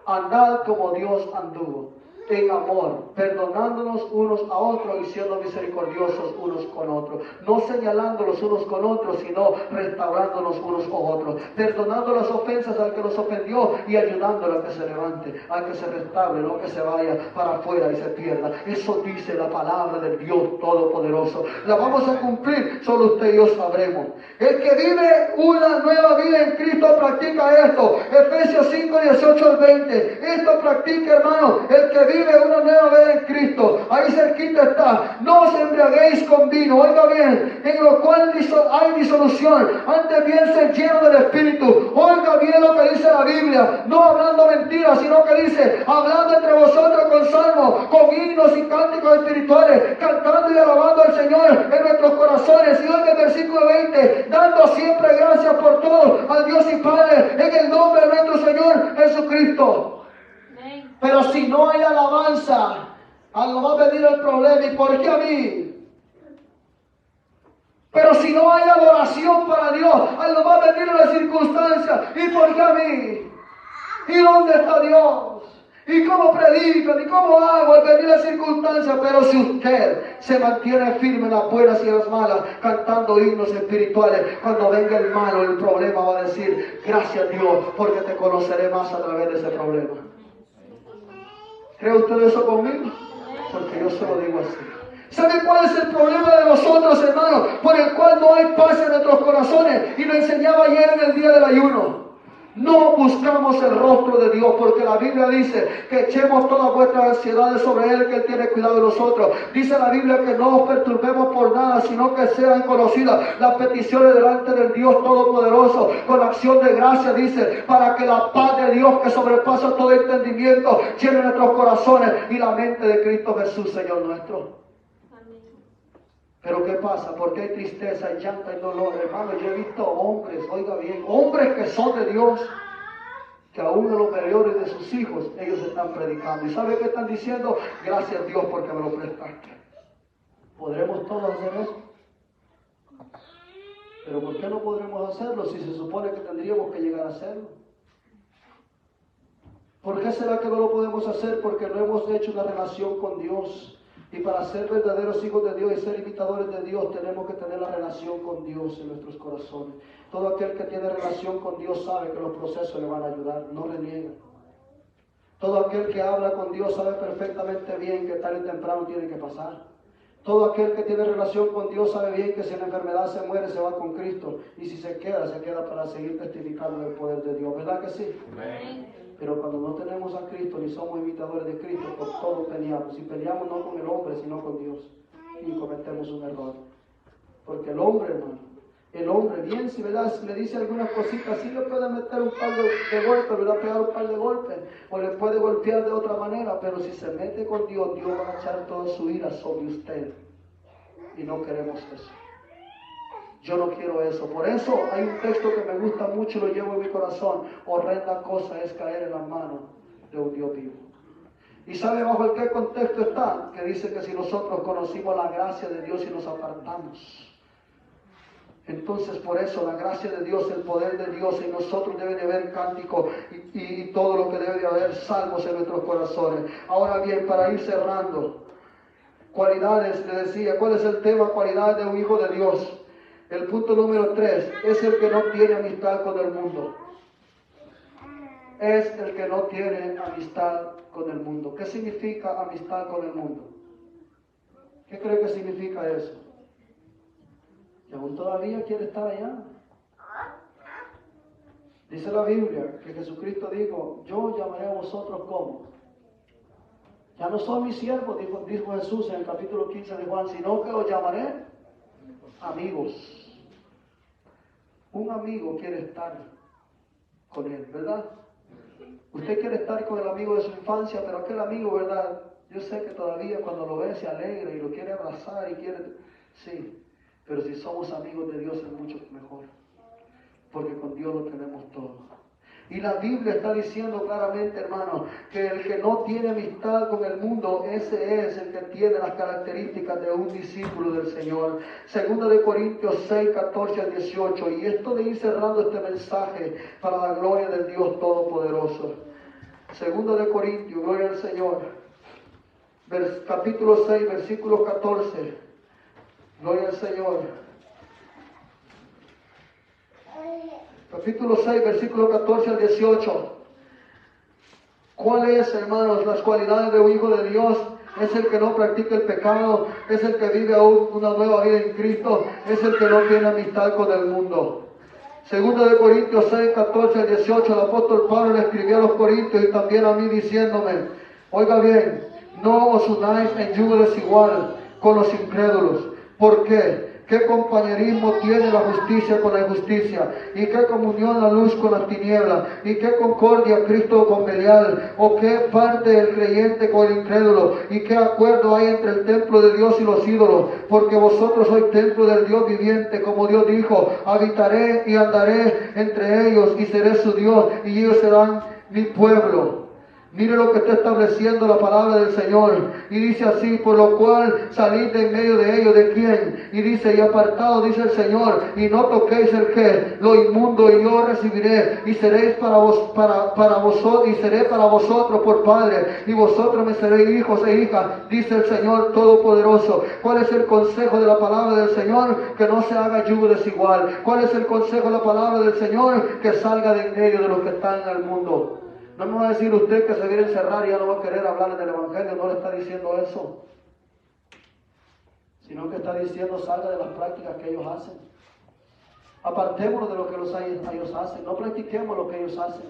Andad como Dios anduvo, en amor, perdonándonos unos a otros y siendo misericordiosos unos con otros, no señalándolos unos con otros, sino restaurándonos unos con otros, perdonando las ofensas al que nos ofendió y ayudándolo a que se levante, a que se restaure, no que se vaya para afuera y se pierda. Eso dice la palabra del Dios Todopoderoso. La vamos a cumplir, solo usted y yo sabremos. El que vive una nueva vida en Cristo practica esto. Efesios 5, 18 al 20. Esto practica, hermano, el que vive una nueva vida en Cristo. Ahí cerquita está. No os embriaguéis con vino, oiga bien, en lo cual hay disolución. Antes bien ser lleno del Espíritu. Oiga bien lo que dice la Biblia. No hablando mentiras, sino que dice, hablando entre vosotros con salmos, con himnos y cánticos espirituales, cantando y alabando al Señor en nuestros corazones. Y oiga el versículo 20, dando siempre gracias por todo al Dios y Padre, en el nombre de nuestro Señor Jesucristo. Pero si no hay alabanza, algo va a venir el problema. ¿Y por qué a mí? Pero si no hay adoración para Dios, algo va a venir la circunstancia. ¿Y por qué a mí? ¿Y dónde está Dios? ¿Y cómo predican? ¿Y cómo hago al venir la circunstancia? Pero si usted se mantiene firme en las buenas y en las malas, cantando himnos espirituales, cuando venga el malo, el problema va a decir, gracias Dios, porque te conoceré más a través de ese problema. ¿Cree usted eso conmigo? Porque yo se lo digo así. ¿Sabe cuál es el problema de nosotros, hermanos? Por el cual no hay paz en nuestros corazones. Y lo enseñaba ayer en el día del ayuno. No buscamos el rostro de Dios, porque la Biblia dice que echemos todas vuestras ansiedades sobre Él, que Él tiene cuidado de nosotros. Dice la Biblia que no os perturbemos por nada, sino que sean conocidas las peticiones delante del Dios Todopoderoso, con acción de gracia, dice, para que la paz de Dios, que sobrepasa todo entendimiento, llene nuestros corazones y la mente de Cristo Jesús, Señor nuestro. Pero ¿qué pasa? Porque hay tristeza, hay llanto, hay dolor. Hermano, yo he visto hombres, oiga bien, hombres que son de Dios, que aún en los mayores de sus hijos, ellos están predicando. ¿Y sabe qué están diciendo? Gracias a Dios porque me lo prestaste. ¿Podremos todos hacer eso? Pero ¿por qué no podremos hacerlo si se supone que tendríamos que llegar a hacerlo? ¿Por qué será que no lo podemos hacer? Porque no hemos hecho una relación con Dios. Y para ser verdaderos hijos de Dios y ser imitadores de Dios, tenemos que tener la relación con Dios en nuestros corazones. Todo aquel que tiene relación con Dios sabe que los procesos le van a ayudar, no reniega. Todo aquel que habla con Dios sabe perfectamente bien que tarde y temprano tiene que pasar. Todo aquel que tiene relación con Dios sabe bien que si la enfermedad se muere, se va con Cristo. Y si se queda para seguir testificando del poder de Dios. ¿Verdad que sí? Amén. Pero cuando no tenemos a Cristo ni somos imitadores de Cristo, por todo peleamos. Y peleamos no con el hombre, sino con Dios. Y cometemos un error. Porque el hombre, hermano, el hombre, bien, si ¿verdad? Si le dice algunas cositas, sí le puede meter un par de golpes, ¿verdad? Pegar un par de golpes, o le puede golpear de otra manera, pero si se mete con Dios, Dios va a echar toda su ira sobre usted. Y no queremos eso. Yo no quiero eso. Por eso hay un texto que me gusta mucho y lo llevo en mi corazón. Horrenda cosa es caer en las manos de un Dios vivo. ¿Y sabe bajo qué contexto está? Que dice que si nosotros conocimos la gracia de Dios y nos apartamos. Entonces por eso la gracia de Dios, el poder de Dios en nosotros debe de haber cántico y todo lo que debe de haber salmos en nuestros corazones. Ahora bien, para ir cerrando, cualidades, le decía, ¿cuál es el tema? Cualidades de un hijo de Dios. El punto número 3 es el que no tiene amistad con el mundo. Es el que no tiene amistad con el mundo. ¿Qué significa amistad con el mundo? ¿Qué cree que significa eso? ¿Que aún todavía quiere estar allá? Dice la Biblia que Jesucristo dijo, yo llamaré a vosotros ¿cómo? Ya no son mis siervos, dijo Jesús en el capítulo 15 de Juan, sino que os llamaré amigos. Un amigo quiere estar con él, ¿verdad? Usted quiere estar con el amigo de su infancia, pero aquel amigo, ¿verdad? Yo sé que todavía cuando lo ve se alegra y lo quiere abrazar y quiere... Sí, pero si somos amigos de Dios es mucho mejor, porque con Dios lo tenemos todo. Y la Biblia está diciendo claramente, hermano, que el que no tiene amistad con el mundo, ese es el que tiene las características de un discípulo del Señor. Segunda de Corintios 6, 14 al 18. Y esto de ir cerrando este mensaje para la gloria del Dios Todopoderoso. Segunda de Corintios, gloria al Señor. Capítulo 6, versículo 14. Gloria al Señor. Capítulo 6, versículo 14 al 18. ¿Cuáles, hermanos, las cualidades de un hijo de Dios? Es el que no practica el pecado, es el que vive aún una nueva vida en Cristo, es el que no tiene amistad con el mundo. Segunda de Corintios 6, 14 al 18, el apóstol Pablo le escribió a los corintios y también a mí diciéndome, oiga bien, no os unáis en yugo desigual con los incrédulos. ¿Por qué? ¿Qué compañerismo tiene la justicia con la injusticia? ¿Y qué comunión la luz con las tinieblas? ¿Y qué concordia Cristo con Belial? ¿O qué parte el creyente con el incrédulo? ¿Y qué acuerdo hay entre el templo de Dios y los ídolos? Porque vosotros sois templo del Dios viviente, como Dios dijo, habitaré y andaré entre ellos y seré su Dios y ellos serán mi pueblo. Mire lo que está estableciendo la palabra del Señor. Y dice así, por lo cual salid de en medio de ellos, ¿de quién? Y dice, y apartado, dice el Señor, y no toquéis el qué, lo inmundo, y yo recibiré, y seréis para vosotros, y seré para vosotros por padre, y vosotros me seréis hijos e hijas, dice el Señor Todopoderoso. ¿Cuál es el consejo de la palabra del Señor? Que no se haga yugo desigual. ¿Cuál es el consejo de la palabra del Señor? Que salga de en medio de los que están en el mundo. No me va a decir usted que se viene a encerrar y ya no va a querer hablarle del Evangelio, no le está diciendo eso. Sino que está diciendo salga de las prácticas que ellos hacen. Apartémonos de lo que ellos hacen, no practiquemos lo que ellos hacen.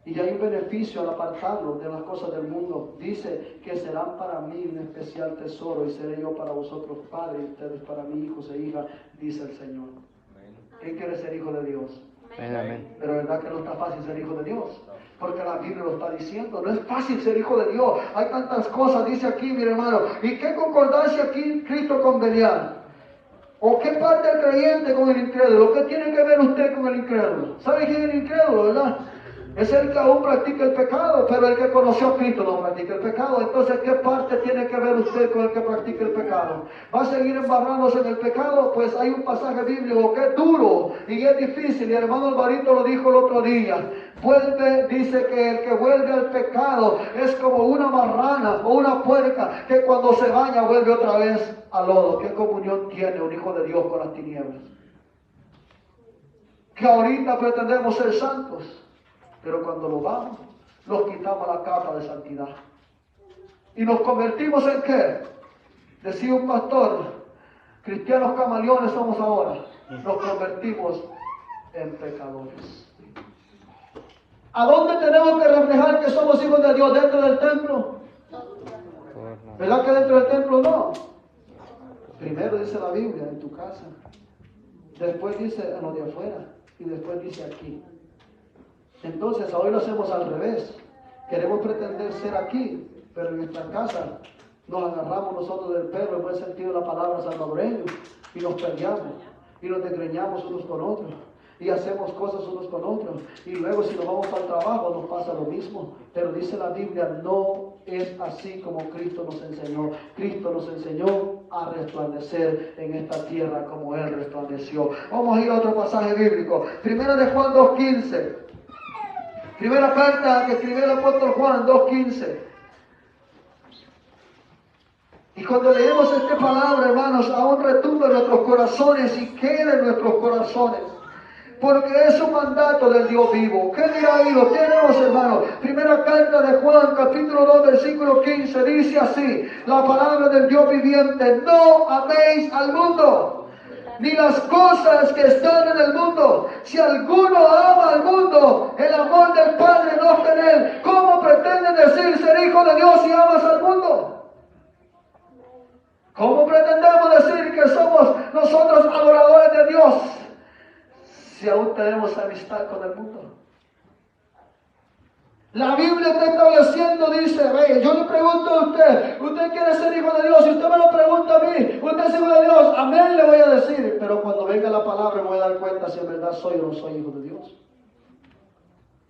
Y hay un beneficio al apartarlos de las cosas del mundo. Dice que serán para mí un especial tesoro y seré yo para vosotros padre y ustedes para mí hijos e hijas, dice el Señor. ¿Quién quiere ser hijo de Dios? Amén. Pero es verdad que no está fácil ser hijo de Dios. Porque la Biblia lo está diciendo, no es fácil ser hijo de Dios. Hay tantas cosas, dice aquí, mi hermano. ¿Y qué concordancia aquí Cristo con Belial? ¿O qué parte del creyente con el incrédulo? ¿Qué tiene que ver usted con el incrédulo? ¿Sabe quién es el incrédulo, verdad? Es el que aún practica el pecado, pero el que conoció a Cristo no practica el pecado. Entonces, ¿qué parte tiene que ver usted con el que practica el pecado? ¿Va a seguir embarrándose en el pecado? Pues hay un pasaje bíblico que es duro y es difícil. Y el hermano Alvarito lo dijo el otro día. Dice que el que vuelve al pecado es como una marrana o una puerca que cuando se baña vuelve otra vez al lodo. ¿Qué comunión tiene un hijo de Dios con las tinieblas? Que ahorita pretendemos ser santos, pero cuando lo vamos, nos quitamos la capa de santidad. ¿Y nos convertimos en qué? Decía un pastor, cristianos camaleones somos ahora. Nos convertimos en pecadores. ¿A dónde tenemos que reflejar que somos hijos de Dios? ¿Dentro del templo? ¿Verdad que dentro del templo no? Primero dice la Biblia, en tu casa. Después dice en lo de afuera. Y después dice aquí. Entonces hoy lo hacemos al revés. Queremos pretender ser aquí, pero en nuestra casa nos agarramos nosotros del pelo, en buen sentido de la palabra salvadoreño, y nos peleamos, y nos desgreñamos unos con otros, y hacemos cosas unos con otros, y luego si nos vamos al trabajo nos pasa lo mismo. Pero dice la Biblia, no es así como Cristo nos enseñó. Cristo nos enseñó a resplandecer en esta tierra como Él resplandeció. Vamos a ir a otro pasaje bíblico. Primera de Juan 2:15. Primera carta que escribió el apóstol Juan 2:15. Y cuando leemos esta palabra, hermanos, aún retumba en nuestros corazones y queda en nuestros corazones. Porque es un mandato del Dios vivo. ¿Qué dirá ahí? Lo tenemos, hermanos. Primera carta de Juan, capítulo 2, versículo 15, dice así: la palabra del Dios viviente: no améis al mundo, ni las cosas que están en el mundo. Si alguno ama al mundo, el amor del Padre no está en él. ¿Cómo pretendes decir ser hijo de Dios si amas al mundo? ¿Cómo pretendemos decir que somos nosotros adoradores de Dios si aún tenemos amistad con el mundo? La Biblia está estableciendo, dice: hey, yo le pregunto a usted, ¿usted quiere ser hijo de Dios? Si usted me lo pregunta a mí, ¿usted es hijo de Dios? Amén, le voy a decir. Pero cuando venga la palabra me voy a dar cuenta si en verdad soy o no soy hijo de Dios.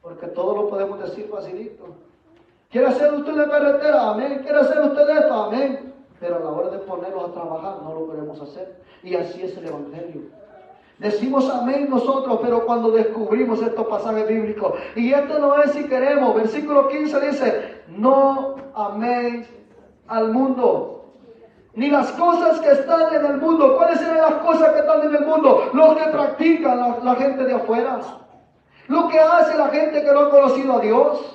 Porque todo lo podemos decir facilito. ¿Quiere hacer usted la carretera? Amén. ¿Quiere hacer usted esto? Amén. Pero a la hora de ponernos a trabajar no lo queremos hacer. Y así es el Evangelio. Decimos amén nosotros, pero cuando descubrimos estos pasajes bíblicos, y esto no es si queremos, versículo 15 dice: no améis al mundo, ni las cosas que están en el mundo. ¿Cuáles eran las cosas que están en el mundo? Lo que practican la gente de afuera, lo que hace la gente que no ha conocido a Dios.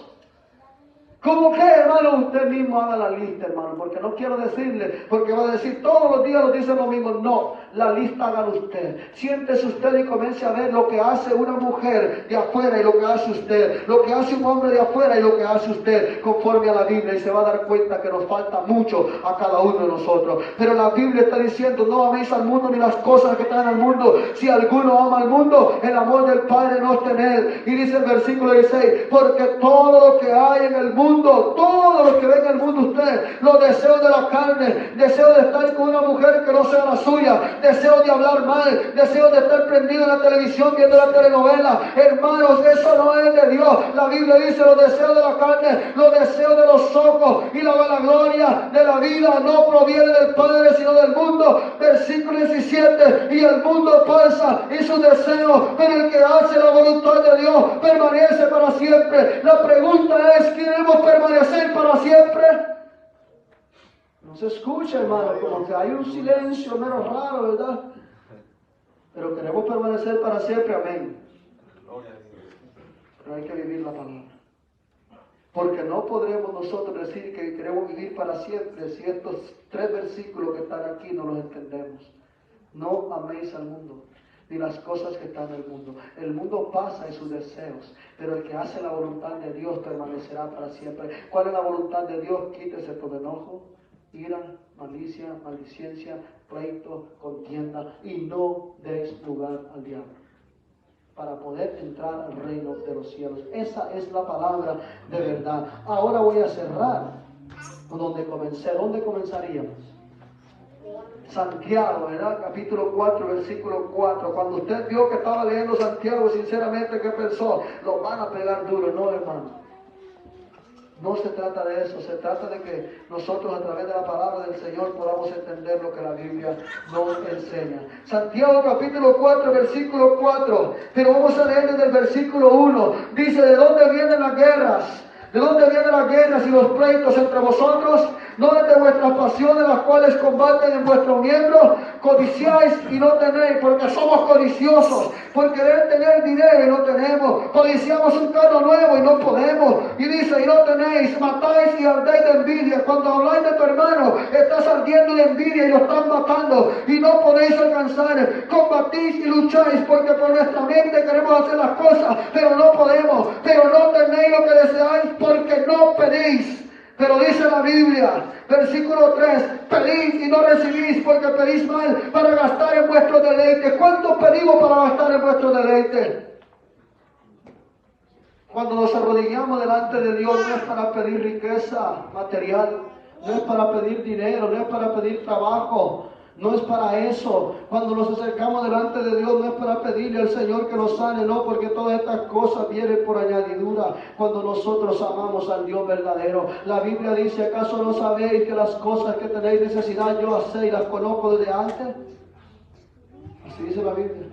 ¿Cómo que, hermano? Usted mismo haga la lista, hermano, porque no quiero decirle, porque va a decir todos los días lo dicen lo mismo. No, la lista hágalo usted. Siéntese usted y comience a ver lo que hace una mujer de afuera y lo que hace usted, lo que hace un hombre de afuera y lo que hace usted, conforme a la Biblia, y se va a dar cuenta que nos falta mucho a cada uno de nosotros. Pero la Biblia está diciendo: no améis al mundo ni las cosas que están en el mundo. Si alguno ama al mundo, el amor del Padre no está en él. Y dice el versículo 16: porque todo lo que hay en el mundo, todo lo que ve en el mundo usted, los deseos de la carne, deseo de estar con una mujer que no sea la suya, deseo de hablar mal, deseo de estar prendido en la televisión viendo la telenovela, hermanos, eso no es de Dios. La Biblia dice: los deseos de la carne, los deseos de los ojos y la vanagloria de la vida no proviene del Padre sino del mundo. Versículo 17: y el mundo pasa y sus deseos, pero el que hace la voluntad de Dios permanece para siempre. La pregunta es: ¿queremos permanecer para siempre? No se escucha, hermano, como que hay un silencio menos raro, ¿verdad? Pero queremos permanecer para siempre, amén. Pero hay que vivir la palabra. Porque no podremos nosotros decir que queremos vivir para siempre si estos 3 versículos que están aquí no los entendemos. No améis al mundo, ni las cosas que están en el mundo. El mundo pasa y sus deseos, pero el que hace la voluntad de Dios permanecerá para siempre. ¿Cuál es la voluntad de Dios? Quítese todo enojo, ira, malicia, maldicencia, pleito, contienda, y no deis lugar al diablo, para poder entrar al reino de los cielos. Esa es la palabra de verdad. Ahora voy a cerrar con donde comencé. ¿Dónde comenzaríamos? Santiago, ¿verdad? Capítulo 4, versículo 4. Cuando usted vio que estaba leyendo Santiago, sinceramente, ¿qué pensó? Lo van a pegar duro. No, hermano. No se trata de eso, se trata de que nosotros a través de la palabra del Señor podamos entender lo que la Biblia nos enseña. Santiago capítulo 4, versículo 4, pero vamos a leer desde el versículo 1. Dice: ¿de dónde vienen las guerras? ¿De dónde vienen las guerras y los pleitos entre vosotros? ¿No es de vuestras pasiones las cuales combaten en vuestros miembros? Codiciáis y no tenéis, porque somos codiciosos. Por querer tener dinero y no tenemos. Codiciamos un carro nuevo y no podemos. Y dice: y no tenéis. Matáis y ardéis de envidia. Cuando habláis de tu hermano, estás ardiendo de envidia y lo están matando. Y no podéis alcanzar. Combatís y lucháis, porque por nuestra mente queremos hacer las cosas, pero no podemos. Pero no tenéis lo que deseáis, porque no pedís. Pero dice la Biblia, versículo 3: pedís y no recibís, porque pedís mal para gastar en vuestro deleite. ¿Cuánto pedimos para gastar en vuestro deleite? Cuando nos arrodillamos delante de Dios, no es para pedir riqueza material, no es para pedir dinero, no es para pedir trabajo. No es para eso. Cuando nos acercamos delante de Dios, no es para pedirle al Señor que nos sane, no, porque todas estas cosas vienen por añadidura cuando nosotros amamos al Dios verdadero. La Biblia dice: ¿acaso no sabéis que las cosas que tenéis necesidad yo las sé y las conozco desde antes? Así dice la Biblia.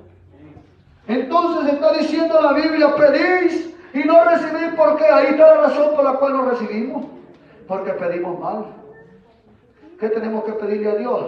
Entonces está diciendo la Biblia: pedís y no recibís. ¿Por qué? Ahí está la razón por la cual no recibimos. Porque pedimos mal. ¿Qué tenemos que pedirle a Dios?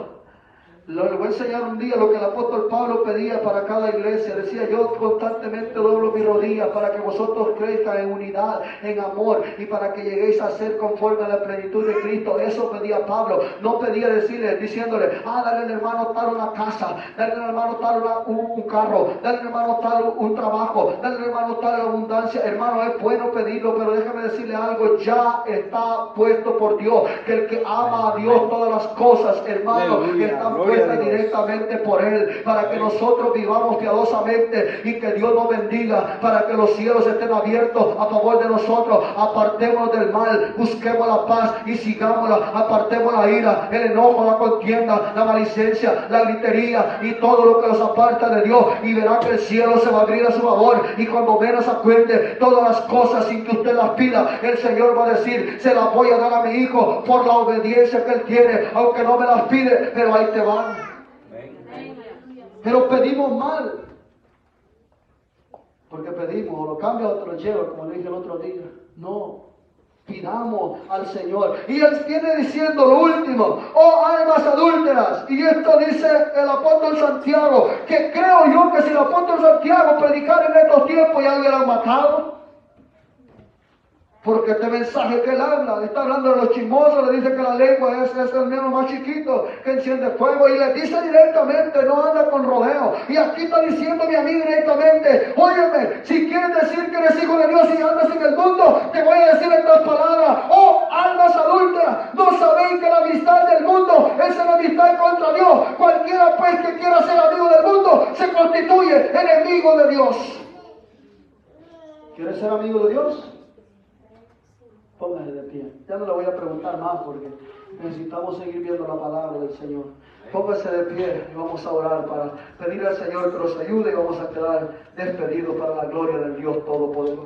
Le voy a enseñar un día lo que el apóstol Pablo pedía para cada iglesia. Decía: yo constantemente doblo mis rodillas para que vosotros crezcan en unidad, en amor, y para que lleguéis a ser conforme a la plenitud de Cristo. Eso pedía Pablo. No pedía diciéndole: dale al hermano tal una casa, dale al hermano tal un carro, dale al hermano tal un trabajo, dale al hermano tal abundancia. Hermano, es bueno pedirlo, pero déjame decirle algo: ya está puesto por Dios, que el que ama a Dios todas las cosas, hermano, están puestas directamente por Él, para que nosotros vivamos piadosamente y que Dios nos bendiga, para que los cielos estén abiertos a favor de nosotros. Apartémonos del mal, busquemos la paz y sigámosla. Apartemos la ira, el enojo, la contienda, la malicencia, la gritería y todo lo que nos aparta de Dios, y verá que el cielo se va a abrir a su favor. Y cuando menos acuerde todas las cosas sin que usted las pida, el Señor va a decir: se las voy a dar a mi hijo por la obediencia que él tiene, aunque no me las pide, pero ahí te van. Pero pedimos mal, porque pedimos, o lo cambia o te lo lleva, como le dije el otro día. No, pidamos al Señor. Y Él viene diciendo lo último: oh almas adúlteras. Y esto dice el apóstol Santiago, que creo yo que si el apóstol Santiago predicara en estos tiempos ya lo hubieran matado. Porque este mensaje que él habla, está hablando de los chismosos, le dice que la lengua es el miembro más chiquito que enciende fuego, y le dice directamente, no anda con rodeo. Y aquí está diciéndome a mí directamente: óyeme, si quieres decir que eres hijo de Dios y andas en el mundo, te voy a decir estas palabras: oh almas adúlteras, ¿no sabéis que la amistad del mundo es la amistad contra Dios? Cualquiera pues que quiera ser amigo del mundo se constituye enemigo de Dios. ¿Quieres ser amigo de Dios? Póngase de pie. Ya no le voy a preguntar más porque necesitamos seguir viendo la palabra del Señor. Póngase de pie y vamos a orar para pedir al Señor que nos ayude, y vamos a quedar despedidos para la gloria del Dios Todopoderoso.